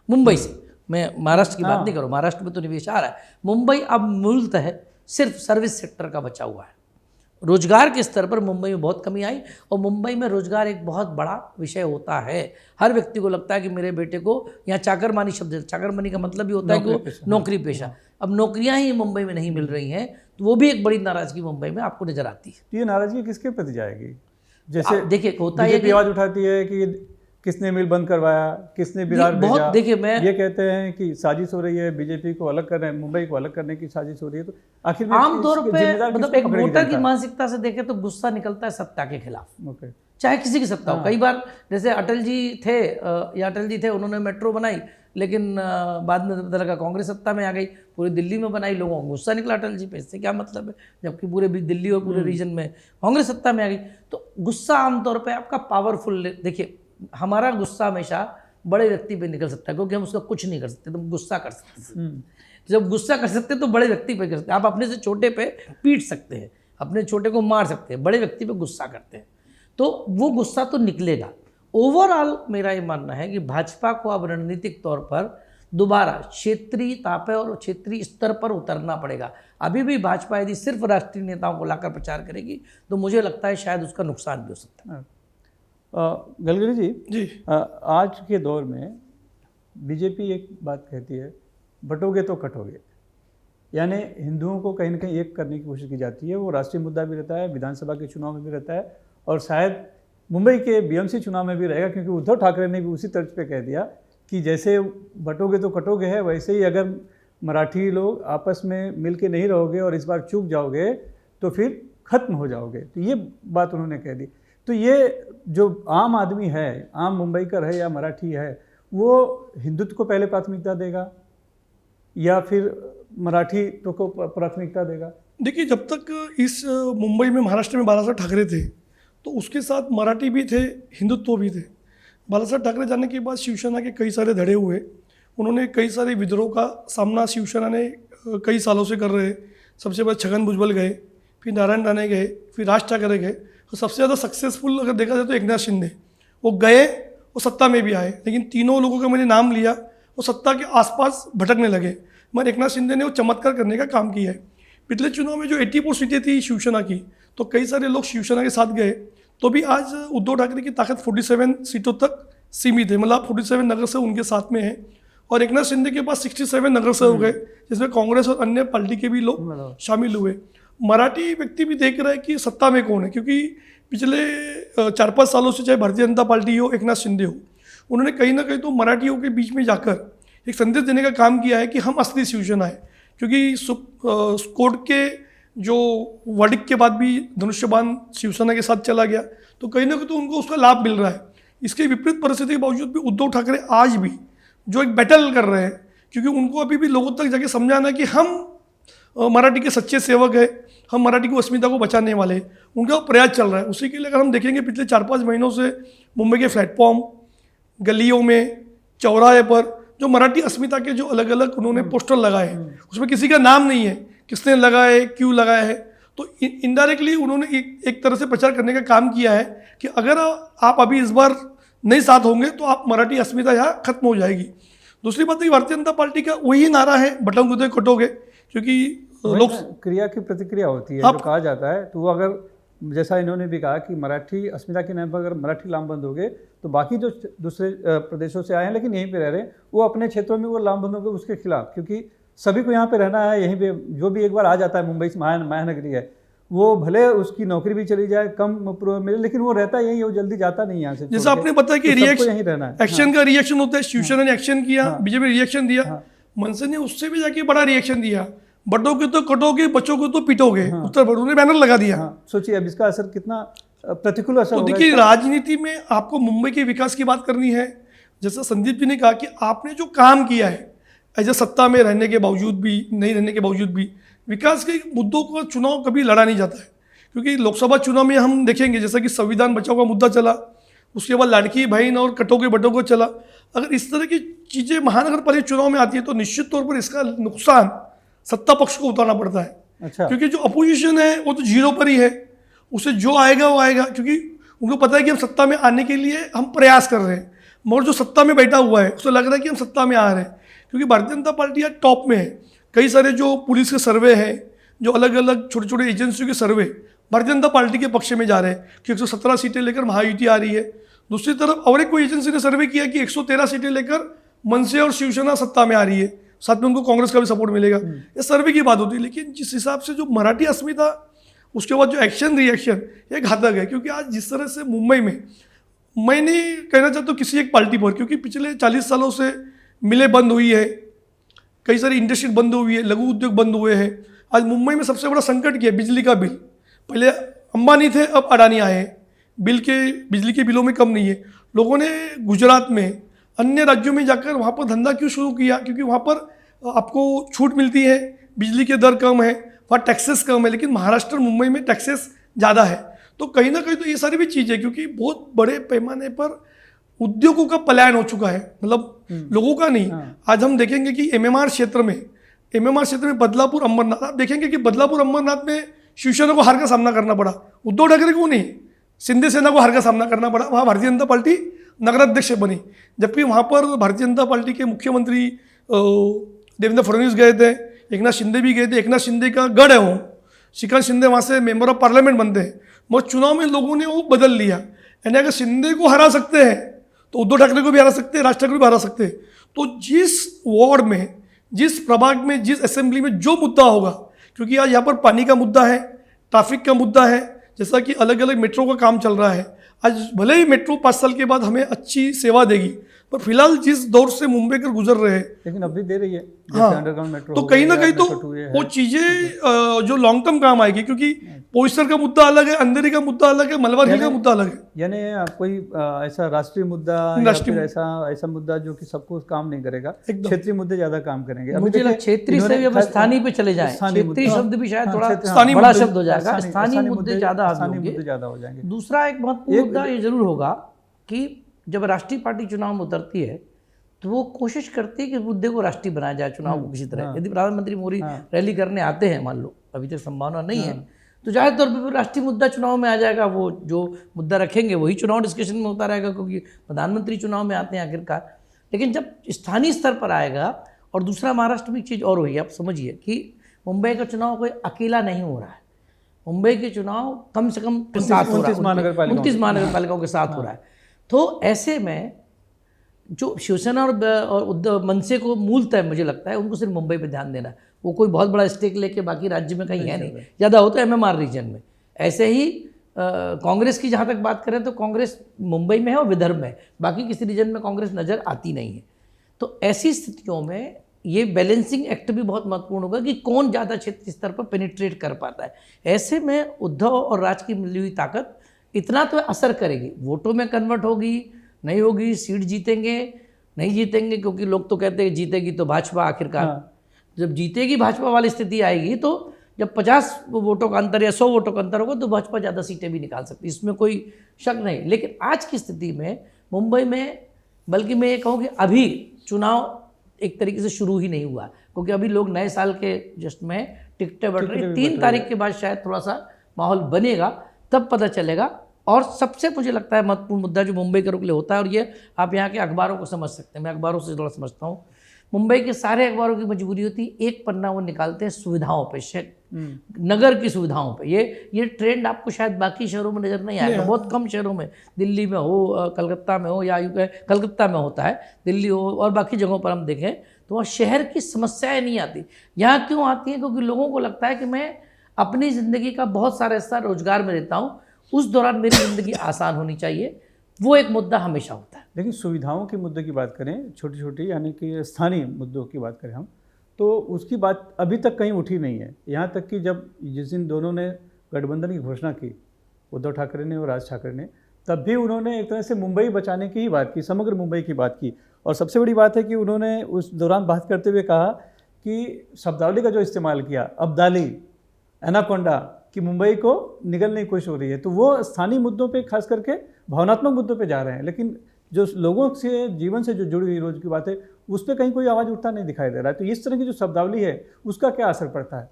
मुंबई से। मैं महाराष्ट्र की बात नहीं करूँ, महाराष्ट्र में तो निवेश आ रहा है। मुंबई अब मूलतः सिर्फ सर्विस सेक्टर का बचा हुआ है। रोजगार के स्तर पर मुंबई में बहुत कमी आई, और मुंबई में रोजगार एक बहुत बड़ा विषय होता है। हर व्यक्ति को लगता है कि मेरे बेटे को यहाँ चाकरमानी शब्द, चाकरमानी का मतलब भी होता है कि वो नौकरी पेशा। अब नौकरियां ही मुंबई में नहीं मिल रही हैं, तो वो भी एक बड़ी नाराजगी मुंबई में आपको नजर आती है। ये नाराजगी किसके प्रति जाएगी? जैसे देखिए होता है आवाज उठाती है कि किसने मिल बंद करवाया, किसने विरार भेजा। देखिए मैं ये कहते हैं कि साजिश हो रही है, बीजेपी को अलग करने, मुंबई को अलग करने की साजिश हो रही है। तो आखिर में आमतौर पे जिम्मेदार मतलब किसको एक पकड़ेगी वोटर की जनता? मानसिकता से देखें तो गुस्सा निकलता है सत्ता के खिलाफ, ओके, चाहे किसी की सत्ता हो। कई बार जैसे अटल जी थे, उन्होंने मेट्रो बनाई, लेकिन बाद में पता लगा कांग्रेस सत्ता में आ गई, पूरी दिल्ली में बनाई, लोगों को गुस्सा निकला अटल जी पे, इससे क्या मतलब है, जबकि पूरे दिल्ली और पूरे रीजन में कांग्रेस सत्ता में आ गई। तो गुस्सा आमतौर पर आपका पावरफुल, देखिए हमारा गुस्सा हमेशा बड़े व्यक्ति पे निकल सकता है, क्योंकि हम उसका कुछ नहीं कर सकते, तुम गुस्सा कर सकते हैं। जब गुस्सा कर सकते हैं तो बड़े व्यक्ति पे कर सकते हैं। आप अपने से छोटे पे पीट सकते हैं, अपने छोटे को मार सकते हैं, बड़े व्यक्ति पे गुस्सा करते हैं, तो वो गुस्सा तो निकलेगा। ओवरऑल मेरा ये मानना है कि भाजपा को अब रणनीतिक तौर पर दोबारा क्षेत्रीय तापे और क्षेत्रीय स्तर पर उतरना पड़ेगा। अभी भी भाजपा यदि सिर्फ राष्ट्रीय नेताओं को लाकर प्रचार करेगी तो मुझे लगता है शायद उसका नुकसान भी हो सकता है। गलगिरी जी, आज के दौर में बीजेपी एक बात कहती है बटोगे तो कटोगे। यानी हिंदुओं को कहीं ना कहीं एक करने की कोशिश की जाती है। वो राष्ट्रीय मुद्दा भी रहता है, विधानसभा के चुनाव में भी रहता है, और शायद मुंबई के बीएमसी चुनाव में भी रहेगा, क्योंकि उद्धव ठाकरे ने भी उसी तर्ज पे कह दिया कि जैसे बटोगे तो कटोगे है, वैसे ही अगर मराठी लोग आपस में मिल के नहीं रहोगे और इस बार चूक जाओगे तो फिर खत्म हो जाओगे। तो ये बात उन्होंने कह दी। तो ये जो आम आदमी है, आम मुंबई का है या मराठी है, वो हिंदुत्व को पहले प्राथमिकता देगा या फिर मराठी तो को प्राथमिकता देगा? देखिए, जब तक इस मुंबई में, महाराष्ट्र में बालासाहेब ठाकरे थे तो उसके साथ मराठी भी थे, हिंदुत्व भी थे। बालासाहेब ठाकरे जाने के बाद शिवसेना के कई सारे धड़े हुए, उन्होंने कई सारे विद्रोह का सामना शिवसेना ने कई सालों से कर रहे। सबसे पहले छगन भुजबल गए, फिर नारायण राणे गए, फिर राज ठाकरे गए, और सबसे ज़्यादा सक्सेसफुल अगर देखा जाए तो एकनाथ शिंदे। वो गए, वो सत्ता में भी आए, लेकिन तीनों लोगों का मैंने नाम लिया, वो सत्ता के आसपास भटकने लगे। मगर एकनाथ शिंदे ने वो चमत्कार करने का काम किया है। पिछले चुनाव में जो 84 सीटें थी शिवसेना की, तो कई सारे लोग शिवसेना के साथ गए, तो भी आज उद्धव ठाकरे की ताकत 47 सीटों तक सीमित है। मतलब 47 नगर से उनके साथ में है, और एकनाथ शिंदे के पास 67 नगर से हो गए, जिसमें कांग्रेस और अन्य पार्टी के भी लोग शामिल हुए। मराठी व्यक्ति भी देख रहा है कि सत्ता में कौन है, क्योंकि पिछले 4-5 सालों से चाहे भारतीय जनता पार्टी हो, एकनाथ शिंदे हो, उन्होंने कहीं ना कहीं तो मराठियों के बीच में जाकर एक संदेश देने का काम किया है कि हम असली शिवसेना है। क्योंकि कोर्ट के जो वर्डिक्ट के बाद भी धनुष्यबाण शिवसेना के साथ चला गया, तो कहीं ना कहीं तो उनको उसका लाभ मिल रहा है। इसके विपरीत परिस्थिति के बावजूद भी उद्धव ठाकरे आज भी जो एक बैटल कर रहे हैं, क्योंकि उनको अभी भी लोगों तक जाके समझाना कि हम मराठी के सच्चे सेवक हैं, हम मराठी को अस्मिता को बचाने वाले हैं, उनका प्रयास चल रहा है। उसी के लिए अगर हम देखेंगे पिछले 4-5 महीनों से मुंबई के प्लेटफॉर्म, गलियों में, चौराहे पर जो मराठी अस्मिता के जो अलग अलग उन्होंने पोस्टर लगाए हैं, उसमें किसी का नाम नहीं है, किसने लगाए, क्यों लगाए है। तो इनडायरेक्टली उन्होंने एक तरह से प्रचार करने का काम किया है कि अगर आप अभी इस बार नहीं साथ होंगे तो आप मराठी अस्मिता यहाँ खत्म हो जाएगी। दूसरी बात है कि भारतीय जनता पार्टी का वही नारा है, बटोगे तो कटोगे, क्योंकि लोग क्रिया की प्रतिक्रिया होती है, जो कहा जाता है। तो वो अगर जैसा इन्होंने भी कहा कि मराठी अस्मिता के नाम पर अगर मराठी लामबंद हो गए तो बाकी जो दूसरे प्रदेशों से आए हैं लेकिन यहीं पे रह रहे हैं, वो अपने क्षेत्रों में वो लामबंद हो गए उसके खिलाफ, क्योंकि सभी को यहाँ पे रहना है। यहीं पे जो भी एक बार आ जाता है, मुंबई से महानगरी है, वो भले उसकी नौकरी भी चली जाए, कम मिले, लेकिन वो रहता यही है, वो जल्दी जाता नहीं यहाँ से। जैसा आपने बताया कि रिएक्शन, यहीं रहना है, एक्शन का रिएक्शन होता है। शिवसेना ने एक्शन किया, बीजेपी ने रिएक्शन दिया, मनसे ने उससे भी जाके बड़ा रिएक्शन दिया, बटोगे तो कटोगे, बचोगे तो पिटोगे। उत्तर प्रदेश ने बैनर लगा दिया। सोचिए अब इसका असर कितना प्रतिकूल असर तो होगा। देखिए, राजनीति में आपको मुंबई के विकास की बात करनी है। जैसा संदीप जी ने कहा कि आपने जो काम किया है, ऐसे सत्ता में रहने के बावजूद भी, नहीं रहने के बावजूद भी, विकास के मुद्दों का चुनाव कभी लड़ा नहीं जाता है। क्योंकि लोकसभा चुनाव में हम देखेंगे जैसा कि संविधान बचाओ का मुद्दा चला, उसके बाद लाड़की बहन और कटोगे बटोगे चला। अगर इस तरह की चीज़ें महानगर पालिका चुनाव में आती है तो निश्चित तौर पर इसका नुकसान सत्ता पक्ष को उतारना पड़ता है। अच्छा, क्योंकि जो अपोजिशन है वो तो जीरो पर ही है, उसे जो आएगा वो आएगा, क्योंकि उनको पता है कि हम सत्ता में आने के लिए हम प्रयास कर रहे हैं। मगर जो सत्ता में बैठा हुआ है उसे लग रहा है कि हम सत्ता में आ रहे हैं, क्योंकि भारतीय जनता पार्टी आज टॉप में है। कई सारे जो पुलिस के सर्वे हैं, जो अलग अलग छोटे छोटे एजेंसियों के सर्वे भारतीय जनता पार्टी के पक्ष में जा रहे हैं कि 117 सीटें लेकर महायुति आ रही है। दूसरी तरफ और एक कोई एजेंसी ने सर्वे किया कि 113 सीटें लेकर मनसे और शिवसेना सत्ता में आ रही है, साथ में उनको कांग्रेस का भी सपोर्ट मिलेगा। ये सर्वे की बात होती है, लेकिन जिस हिसाब से जो मराठी अस्मिता, उसके बाद जो एक्शन रिएक्शन, ये घातक है। क्योंकि आज जिस तरह से मुंबई में, मैं नहीं कहना चाहता किसी एक पार्टी पर, क्योंकि पिछले 40 सालों से मिलें बंद हुई है, कई सारी इंडस्ट्री बंद हुई है, लघु उद्योग बंद हुए हैं। आज मुंबई में सबसे बड़ा संकट क्या है? बिजली का बिल। पहले अंबानी थे, अब अडानी आए हैं। बिजली के बिलों में कम नहीं है। लोगों ने गुजरात में, अन्य राज्यों में जाकर वहाँ पर धंधा क्यों शुरू किया? क्योंकि वहाँ पर आपको छूट मिलती है, बिजली के दर कम है, वहाँ टैक्सेस कम है। लेकिन महाराष्ट्र, मुंबई में टैक्सेस ज़्यादा है। तो कहीं ना कहीं तो ये सारी भी चीज़ है, क्योंकि बहुत बड़े पैमाने पर उद्योगों का पलायन हो चुका है, मतलब लोगों का नहीं। आज हम देखेंगे कि एमएमआर क्षेत्र में बदलापुर अमरनाथ, आप देखेंगे कि बदलापुर अमरनाथ में शिवसेना को हार का सामना करना पड़ा, उद्धव ठाकरे को नहीं, शिंदे सेना को हार का सामना करना पड़ा। वहाँ भारतीय जनता पार्टी नगराध्यक्ष बनी, जबकि वहाँ पर भारतीय जनता पार्टी के मुख्यमंत्री देवेंद्र फडणवीस गए थे, एकनाथ शिंदे भी गए थे। एकनाथ शिंदे का गढ़ है वो, श्रीकांत शिंदे वहाँ से मेंबर ऑफ पार्लियामेंट बनते हैं। मगर चुनाव में लोगों ने वो बदल लिया, यानी अगर शिंदे को हरा सकते हैं तो उद्धव ठाकरे को भी हरा सकते हैं, राज ठाकरे को भी हरा सकते हैं। तो जिस वार्ड में, जिस प्रभाग में, जिस असेंबली में जो मुद्दा होगा, क्योंकि आज यहाँ पर पानी का मुद्दा है, ट्रैफिक का मुद्दा है, जैसा कि अलग अलग मेट्रो का काम चल रहा है। आज भले ही मेट्रो 5 साल के बाद हमें अच्छी सेवा देगी, पर फिलहाल जिस दौर से मुंबई कर गुजर रहे हैं, लेकिन अभी दे रही है, जैसे हाँ, अंडरग्राउंड मेट्रो तो हो कहीं ना गया, कहीं तो मेट्रो 2 ये है। वो चीज़ें जो लॉन्ग टर्म काम आएगी, क्योंकि पोइसर का मुद्दा अलग है, अंधेरी का मुद्दा अलग है, मलबार हिल का मुद्दा अलग है। यानी कोई ऐसा राष्ट्रीय मुद्दा या फिर ऐसा मुद्दा जो कि सबको काम नहीं करेगा, क्षेत्रीय मुद्दे ज्यादा काम करेंगे। अभी मुझे देखिए, क्षेत्रीय से भी अब स्थानीय पे चले जाएं, क्षेत्रीय शब्द भी शायद थोड़ा स्थानीय बड़ा मुद्दे- शब्द हो जाएगा, स्थानीय मुद्दे ज़्यादा हावी स्थानीय होंगे। मुद्दे ज़्यादा हो जाएंगे। दूसरा एक महत्वपूर्ण मुद्दा ये जरूर होगा कि जब राष्ट्रीय पार्टी चुनाव में उतरती है तो वो कोशिश करती है कि मुद्दे को राष्ट्रीय बनाया जाए चुनाव को किसी तरह। यदि प्रधानमंत्री मोदी रैली करने आते हैं, मान लो अभी तक संभावना नहीं है, तो जाहिर तौर पर राष्ट्रीय मुद्दा चुनाव में आ जाएगा। वो जो मुद्दा रखेंगे वही चुनाव डिस्कशन में होता रहेगा, क्योंकि प्रधानमंत्री चुनाव में आते हैं आखिरकार। लेकिन जब स्थानीय स्तर पर आएगा, और दूसरा महाराष्ट्र में एक चीज़ और हुई, आप समझिए कि मुंबई का चुनाव कोई अकेला नहीं हो रहा है। मुंबई के चुनाव कम से कम 29 महानगर पालिकाओं के साथ हो रहा है। तो ऐसे में जो शिवसेना और उद्धव मनसे को मूलतः मुझे लगता है उनको सिर्फ मुंबई पे ध्यान देना है। वो कोई बहुत बड़ा स्टेक लेके बाकी राज्य में कहीं है नहीं, ज़्यादा हो तो MMR रीजन में। ऐसे ही कांग्रेस की जहाँ तक बात करें तो कांग्रेस मुंबई में है और विदर्भ में है, बाकी किसी रीजन में कांग्रेस नज़र आती नहीं है। तो ऐसी स्थितियों में ये बैलेंसिंग एक्ट भी बहुत महत्वपूर्ण होगा कि कौन ज़्यादा क्षेत्रीय स्तर पर पेनिट्रेट कर पाता है। ऐसे में उद्धव और राज की मिली हुई ताकत इतना तो असर करेगी, वोटों में कन्वर्ट होगी नहीं होगी, सीट जीतेंगे नहीं जीतेंगे, क्योंकि लोग तो कहते हैं जीतेगी तो भाजपा आखिरकार। जब जीतेगी भाजपा वाली स्थिति आएगी तो जब 50 वोटों का अंतर या 100 वोटों का अंतर होगा तो भाजपा ज़्यादा सीटें भी निकाल सकती है, इसमें कोई शक नहीं। लेकिन आज की स्थिति में मुंबई में, बल्कि मैं ये कहूँ कि अभी चुनाव एक तरीके से शुरू ही नहीं हुआ, क्योंकि अभी लोग नए साल के जश्न में टिकटें बढ़ रही हैं। 3 तारीख के बाद शायद थोड़ा सा माहौल बनेगा, तब पता चलेगा। और सबसे मुझे लगता है महत्वपूर्ण मुद्दा जो मुंबई के रुख लिए होता है, और ये आप यहाँ के अखबारों को समझ सकते हैं, मैं अखबारों से थोड़ा समझता हूँ। मुंबई के सारे अखबारों की मजबूरी होती है, एक पन्ना वो निकालते हैं सुविधाओं पे, नगर की सुविधाओं पे। ये ट्रेंड आपको शायद बाकी शहरों में नज़र नहीं आएगा, बहुत कम शहरों में, दिल्ली में हो, कलकत्ता में हो, या कलकत्ता में होता है, दिल्ली हो और बाकी जगहों पर हम देखें तो वहाँ शहर की समस्याएं नहीं आती। यहाँ क्यों आती हैं? क्योंकि लोगों को लगता है कि मैं अपनी ज़िंदगी का बहुत सारा हिस्सा रोजगार में देता हूँ, उस दौरान मेरी ज़िंदगी आसान होनी चाहिए। वो एक मुद्दा हमेशा होता है। लेकिन सुविधाओं के मुद्दे की बात करें, छोटी छोटी यानी कि स्थानीय मुद्दों की बात करें हम, तो उसकी बात अभी तक कहीं उठी नहीं है। यहाँ तक कि जब जिस दिन दोनों ने गठबंधन की घोषणा की, उद्धव ठाकरे ने और राज ठाकरे ने, तब भी उन्होंने एक तरह से मुंबई बचाने की ही बात की, समग्र मुंबई की बात की। और सबसे बड़ी बात है कि उन्होंने उस दौरान बात करते हुए कहा कि शब्दावली का जो इस्तेमाल किया, अब्दाली, एनाकोंडा, कि मुंबई को निगलने की कोशिश हो रही है। तो वो स्थानीय मुद्दों पे, खास करके भावनात्मक मुद्दों पे जा रहे हैं, लेकिन जो लोगों से जीवन से जो जुड़ी हुई रोज की बात है उस पर कहीं कोई आवाज़ उठता नहीं दिखाई दे रहा है। तो इस तरह की जो शब्दावली है उसका क्या असर पड़ता है?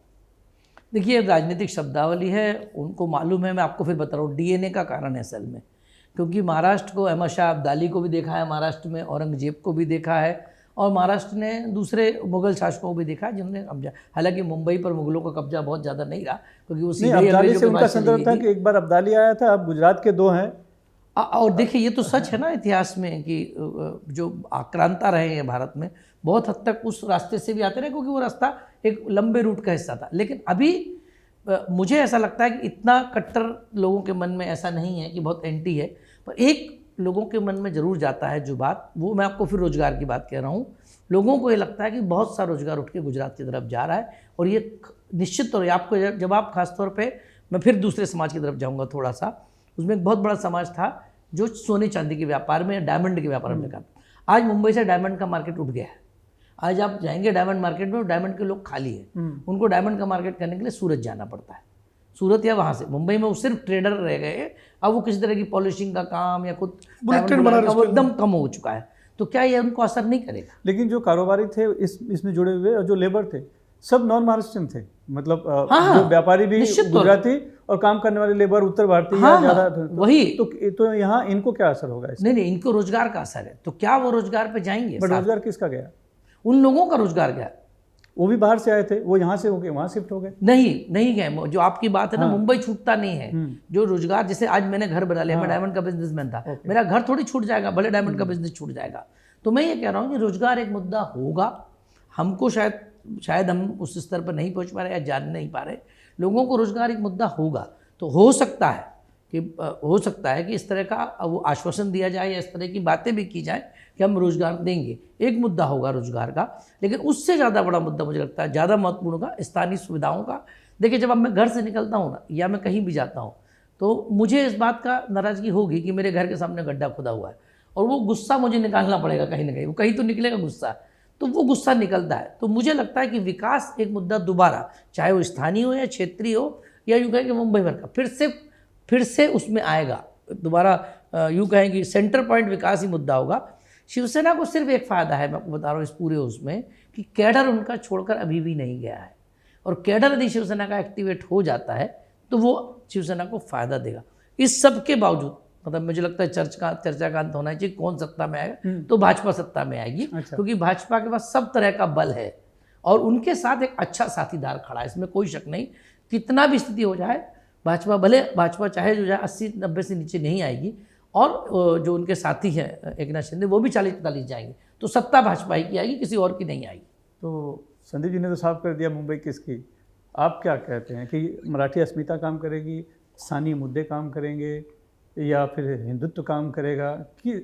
देखिए, राजनीतिक शब्दावली है, उनको मालूम है। मैं आपको फिर बता रहा हूँ, DNA का कारण है असल में, क्योंकि महाराष्ट्र को अहमद शाह अब्दाली को भी देखा है, महाराष्ट्र में औरंगजेब को भी देखा है, और महाराष्ट्र ने दूसरे मुगल शासकों को भी देखा जिन्होंने कब्जा। हालांकि मुंबई पर मुगलों का कब्जा बहुत ज़्यादा नहीं रहा, क्योंकि वो सीधे अब्दाली से उनका संदर्भ था कि एक बार अब्दाली आया था, अब गुजरात के 2 हैं। और देखिए, ये तो सच है ना इतिहास में कि जो आक्रांता रहे हैं भारत में, बहुत हद तक उस रास्ते से भी आते रहे, क्योंकि वो रास्ता एक लंबे रूट का हिस्सा था। लेकिन अभी मुझे ऐसा लगता है कि इतना कट्टर लोगों के मन में ऐसा नहीं है कि बहुत एंटी है, पर एक लोगों के मन में ज़रूर जाता है जो बात, वो मैं आपको फिर रोज़गार की बात कह रहा हूँ। लोगों को ये लगता है कि बहुत सा रोज़गार उठ के गुजरात की तरफ जा रहा है, और ये निश्चित तौर पर आपको, जब आप खासतौर पे, मैं फिर दूसरे समाज की तरफ जाऊँगा थोड़ा सा, उसमें एक बहुत बड़ा समाज था जो सोने चांदी के व्यापार में, डायमंड के व्यापार में लगा था। आज मुंबई से डायमंड का मार्केट उठ गया है। आज आप जाएंगे डायमंड मार्केट में, डायमंड के लोग खाली है, उनको डायमंड का मार्केट करने के लिए सूरत जाना पड़ता है। सूरत या वहाँ से मुंबई में वो सिर्फ ट्रेडर रह गए। अब वो किसी तरह की पॉलिशिंग का काम या खुद वो एकदम कम हो चुका है। तो क्या ये उनको असर नहीं करेगा? लेकिन जो कारोबारी थे इसमें जुड़े हुए और जो लेबर थे, सब नॉन महाराष्ट्रियन थे, मतलब जो व्यापारी भी गुजराती और काम करने वाले लेबर उत्तर भारतीय ज़्यादा। वही तो यहाँ इनको क्या असर होगा? नहीं, इनको रोजगार का असर है। तो क्या वो रोजगार पे जाएंगे? बट रोजगार किसका गया? उन लोगों का रोजगार गया। वो भी बाहर से आए थे, वो यहाँ से होके वहाँ शिफ्ट हो गए। नहीं गए। जो आपकी बात है ना, मुंबई छूटता नहीं है। जो रोजगार, जैसे आज मैंने घर बना लिया, मैं डायमंड का बिजनेसमैन था, मेरा घर थोड़ी छूट जाएगा, भले डायमंड का बिजनेस छूट जाएगा। तो मैं ये कह रहा हूँ कि रोजगार एक मुद्दा होगा। हमको शायद हम उस स्तर पर नहीं पहुंच पा रहे या जान नहीं पा रहे। लोगों को रोजगार एक मुद्दा होगा, तो हो सकता है कि इस तरह का वो आश्वासन दिया जाए या इस तरह की बातें भी की जाए कि हम रोजगार देंगे। एक मुद्दा होगा रोजगार का, लेकिन उससे ज़्यादा बड़ा मुद्दा मुझे लगता है, ज़्यादा महत्वपूर्ण का स्थानीय सुविधाओं का। देखिए, जब अब मैं घर से निकलता हूँ ना, या मैं कहीं भी जाता हूँ, तो मुझे इस बात का नाराज़गी होगी कि मेरे घर के सामने गड्ढा खुदा हुआ है, और वो गुस्सा मुझे निकालना पड़ेगा कहीं ना कहीं, वो कहीं तो निकलेगा गुस्सा, तो वो गुस्सा निकलता है। तो मुझे लगता है कि विकास एक मुद्दा दोबारा, चाहे वो स्थानीय हो या क्षेत्रीय हो या यूँ कहें कि मुंबई भर का, फिर से उसमें आएगा दोबारा। यूँ कहें कि सेंटर पॉइंट विकास ही मुद्दा होगा। शिवसेना को सिर्फ एक फ़ायदा है, मैं आपको बता रहा हूँ इस पूरे उसमें, कि कैडर उनका छोड़कर अभी भी नहीं गया है, और कैडर यदि शिवसेना का एक्टिवेट हो जाता है तो वो शिवसेना को फ़ायदा देगा। इस सब के बावजूद मतलब मुझे लगता है चर्चा का अंत होना चाहिए, कौन सत्ता में आएगा, तो भाजपा सत्ता में आएगी। अच्छा। क्योंकि भाजपा के पास सब तरह का बल है और उनके साथ एक अच्छा साथीदार खड़ा है, इसमें कोई शक नहीं। कितना भी स्थिति हो जाए, भाजपा चाहे जो जाए 80-90 से नीचे नहीं आएगी, और जो उनके साथी हैं एकनाथ शिंदे, वो भी 40-45 जाएंगे, तो सत्ता भाजपा ही की आएगी, किसी और की नहीं आएगी। तो संदीप जी ने तो साफ कर दिया मुंबई किसकी। आप क्या कहते हैं कि मराठी अस्मिता काम करेगी, स्थानीय मुद्दे काम करेंगे, या फिर हिंदुत्व काम करेगा, कि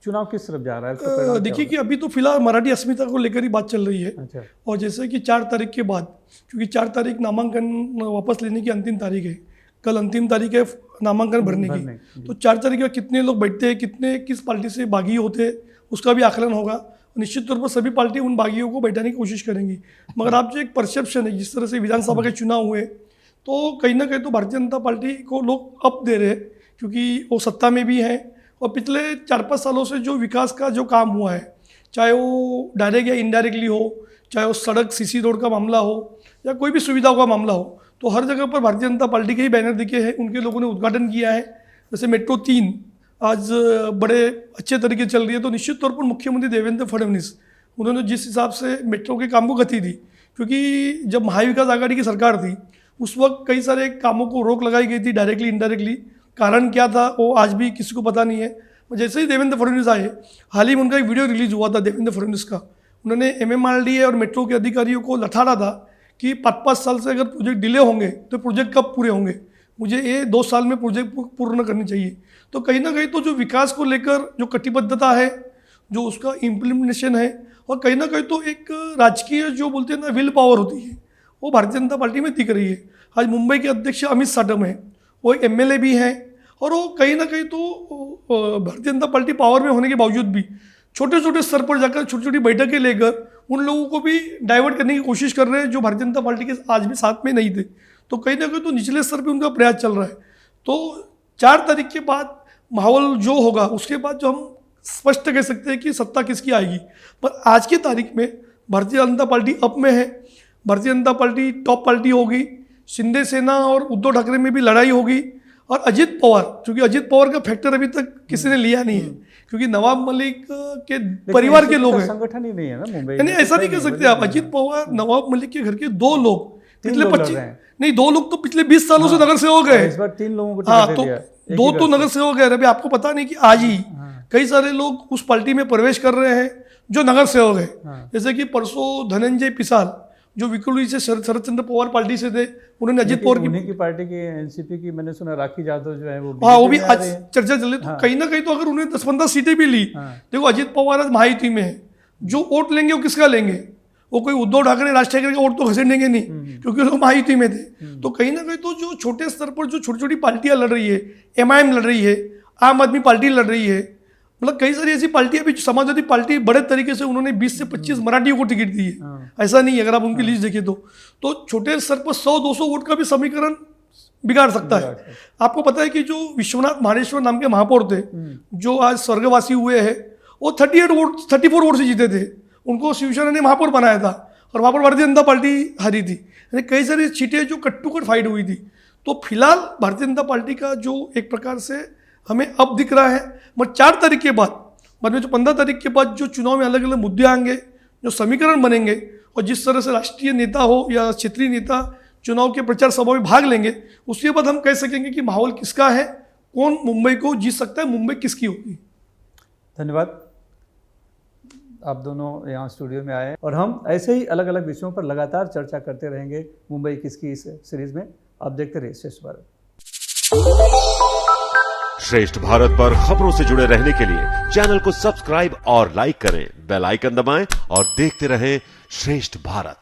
चुनाव किस तरफ जा रहा है? उसका परिणाम क्या देखिए होगा? कि अभी तो फिलहाल मराठी अस्मिता को लेकर ही बात चल रही है। अच्छा। और जैसे कि 4 तारीख के बाद, क्योंकि 4 तारीख नामांकन वापस लेने की अंतिम तारीख है, कल अंतिम तारीख है नामांकन भरने की, तो 4 तारीख में कितने लोग बैठते हैं, कितने किस पार्टी से बागी होते हैं, उसका भी आकलन होगा। निश्चित तौर पर सभी पार्टी उन बागियों को बैठाने की कोशिश करेंगी। मगर आप जो एक परसेप्शन है, जिस तरह से विधानसभा के चुनाव हुए, तो कहीं ना कहीं तो भारतीय जनता पार्टी को लोग अप दे रहे हैं, क्योंकि वो सत्ता में भी हैं, और पिछले 4-5 सालों से जो विकास का जो काम हुआ है, चाहे वो डायरेक्ट या इनडायरेक्टली हो, चाहे वो सड़क सीसी रोड का मामला हो या कोई भी सुविधाओं का मामला हो, तो हर जगह पर भारतीय जनता पार्टी के ही बैनर दिखे हैं, उनके लोगों ने उद्घाटन किया है। जैसे मेट्रो 3 आज बड़े अच्छे तरीके चल रही है, तो निश्चित तौर पर मुख्यमंत्री देवेंद्र फडणवीस, उन्होंने जिस हिसाब से मेट्रो के काम को गति दी, क्योंकि जब महाविकास आघाड़ी की सरकार थी उस वक्त कई सारे कामों को रोक लगाई गई थी, डायरेक्टली इनडायरेक्टली। कारण क्या था वो आज भी किसी को पता नहीं है। जैसे ही देवेंद्र फडणवीस आए, हाल ही में उनका एक वीडियो रिलीज हुआ था देवेंद्र फडणवीस का, उन्होंने MMRDA और मेट्रो के अधिकारियों को लठाड़ा था कि 5-5 साल से अगर प्रोजेक्ट डिले होंगे तो प्रोजेक्ट कब पूरे होंगे, मुझे ये 2 साल में प्रोजेक्ट पूर्ण करनी चाहिए। तो कहीं ना कहीं तो जो विकास को लेकर जो कटिबद्धता है, जो उसका इम्प्लीमेंटेशन है, और कहीं ना कहीं तो एक राजकीय जो बोलते हैं ना विल पावर होती है, वो भारतीय जनता पार्टी में दिख रही है। आज मुंबई के अध्यक्ष अमित साटम हैं, वो एक MLA भी हैं, और वो कहीं ना कहीं तो भारतीय जनता पार्टी पावर में होने के बावजूद भी छोटे छोटे स्तर पर जाकर छोटी छोटी बैठकें लेकर उन लोगों को भी डाइवर्ट करने की कोशिश कर रहे हैं जो भारतीय जनता पार्टी के आज भी साथ में नहीं थे। तो कहीं ना कहीं तो निचले स्तर पर उनका प्रयास चल रहा है। तो 4 तारीख के बाद माहौल जो होगा, उसके बाद जो हम स्पष्ट कह सकते हैं कि सत्ता किसकी आएगी। पर आज की तारीख में भारतीय जनता पार्टी अप में है, Bharatiya Janata party top party होगी, शिंदे सेना और उद्धव ठाकरे में भी लड़ाई होगी, और अजित पवार, क्योंकि अजित पवार का फैक्टर अभी तक किसी ने लिया नहीं है, क्योंकि नवाब मलिक के परिवार के लोग हैं। संगठन ही नहीं है ना मुंबई। नहीं, ऐसा नहीं कह सकते आप। अजित पवार, नवाब मलिक के घर के 2 लोग पिछले 25 नहीं 2 लोग तो पिछले 20 सालों से नगर सेवक है। इस बार 3 लोगों को हाँ, टिकट तो दे दिया। 2 तो नगर सेवक है। अभी आपको पता नहीं कि आज ही कई सारे लोग उस पार्टी में प्रवेश कर रहे हैं जो नगर सेवक है। जैसे कि परसों धनंजय पिसाल जो विक्रोली से शरद चंद्र पवार पार्टी से थे, उन्होंने अजित पवार उन्हीं की पार्टी की NCP की मैंने सुना राखी यादव जो है वो वो भी आज चर्चा चल रही। तो कहीं ना कहीं तो अगर उन्हें 10-15 सीटें भी ली, देखो अजित पवार आज महायुति में है, जो वोट लेंगे वो किसका लेंगे? वो कोई उद्धव ठाकरे, राज ठाकरे का वोट तो घसीटेंगे नहीं, क्योंकि वो महायुति में थे। तो कहीं ना कहीं तो जो छोटे स्तर पर जो छोटी छोटी पार्टियां लड़ रही है, MIM लड़ रही है, आम आदमी पार्टी लड़ रही है, मतलब कई सारी ऐसी पार्टियां भी, समाजवादी पार्टी बड़े तरीके से उन्होंने 20 से 25 मराठियों को टिकट दी है। ऐसा नहीं है, अगर आप उनकी लिस्ट देखें तो छोटे स्तर पर 100-200 वोट का भी समीकरण बिगाड़ सकता है। आपको पता है कि जो विश्वनाथ माहेश्वर नाम के महापौर थे, जो आज स्वर्गवासी हुए हैं, वो 34 वोट से जीते थे। उनको शिवसेना ने महापौर बनाया था और वहाँ पर भारतीय जनता पार्टी हारी थी। यानी कई सारी सीटें जो कट टू कट फाइट हुई थी। तो फिलहाल भारतीय जनता पार्टी का जो एक प्रकार से हमें अब दिख रहा है, मगर 4 तारीख के बाद में जो 15 तारीख के बाद जो चुनाव में अलग अलग मुद्दे आएंगे, जो समीकरण बनेंगे, और जिस तरह से राष्ट्रीय नेता हो या क्षेत्रीय नेता चुनाव के प्रचार सभा में भाग लेंगे, उसके बाद हम कह सकेंगे कि माहौल किसका है, कौन मुंबई को जीत सकता है, मुंबई किसकी होगी। धन्यवाद। आप दोनों यहाँ स्टूडियो में आए और हम ऐसे ही अलग अलग विषयों पर लगातार चर्चा करते रहेंगे मुंबई किस की इस सीरीज में। आप देखते रहिए श्रेष्ठ भारत। श्रेष्ठ भारत पर खबरों से जुड़े रहने के लिए चैनल को सब्सक्राइब और लाइक करें, बेल आइकन दबाएं और देखते रहें श्रेष्ठ भारत।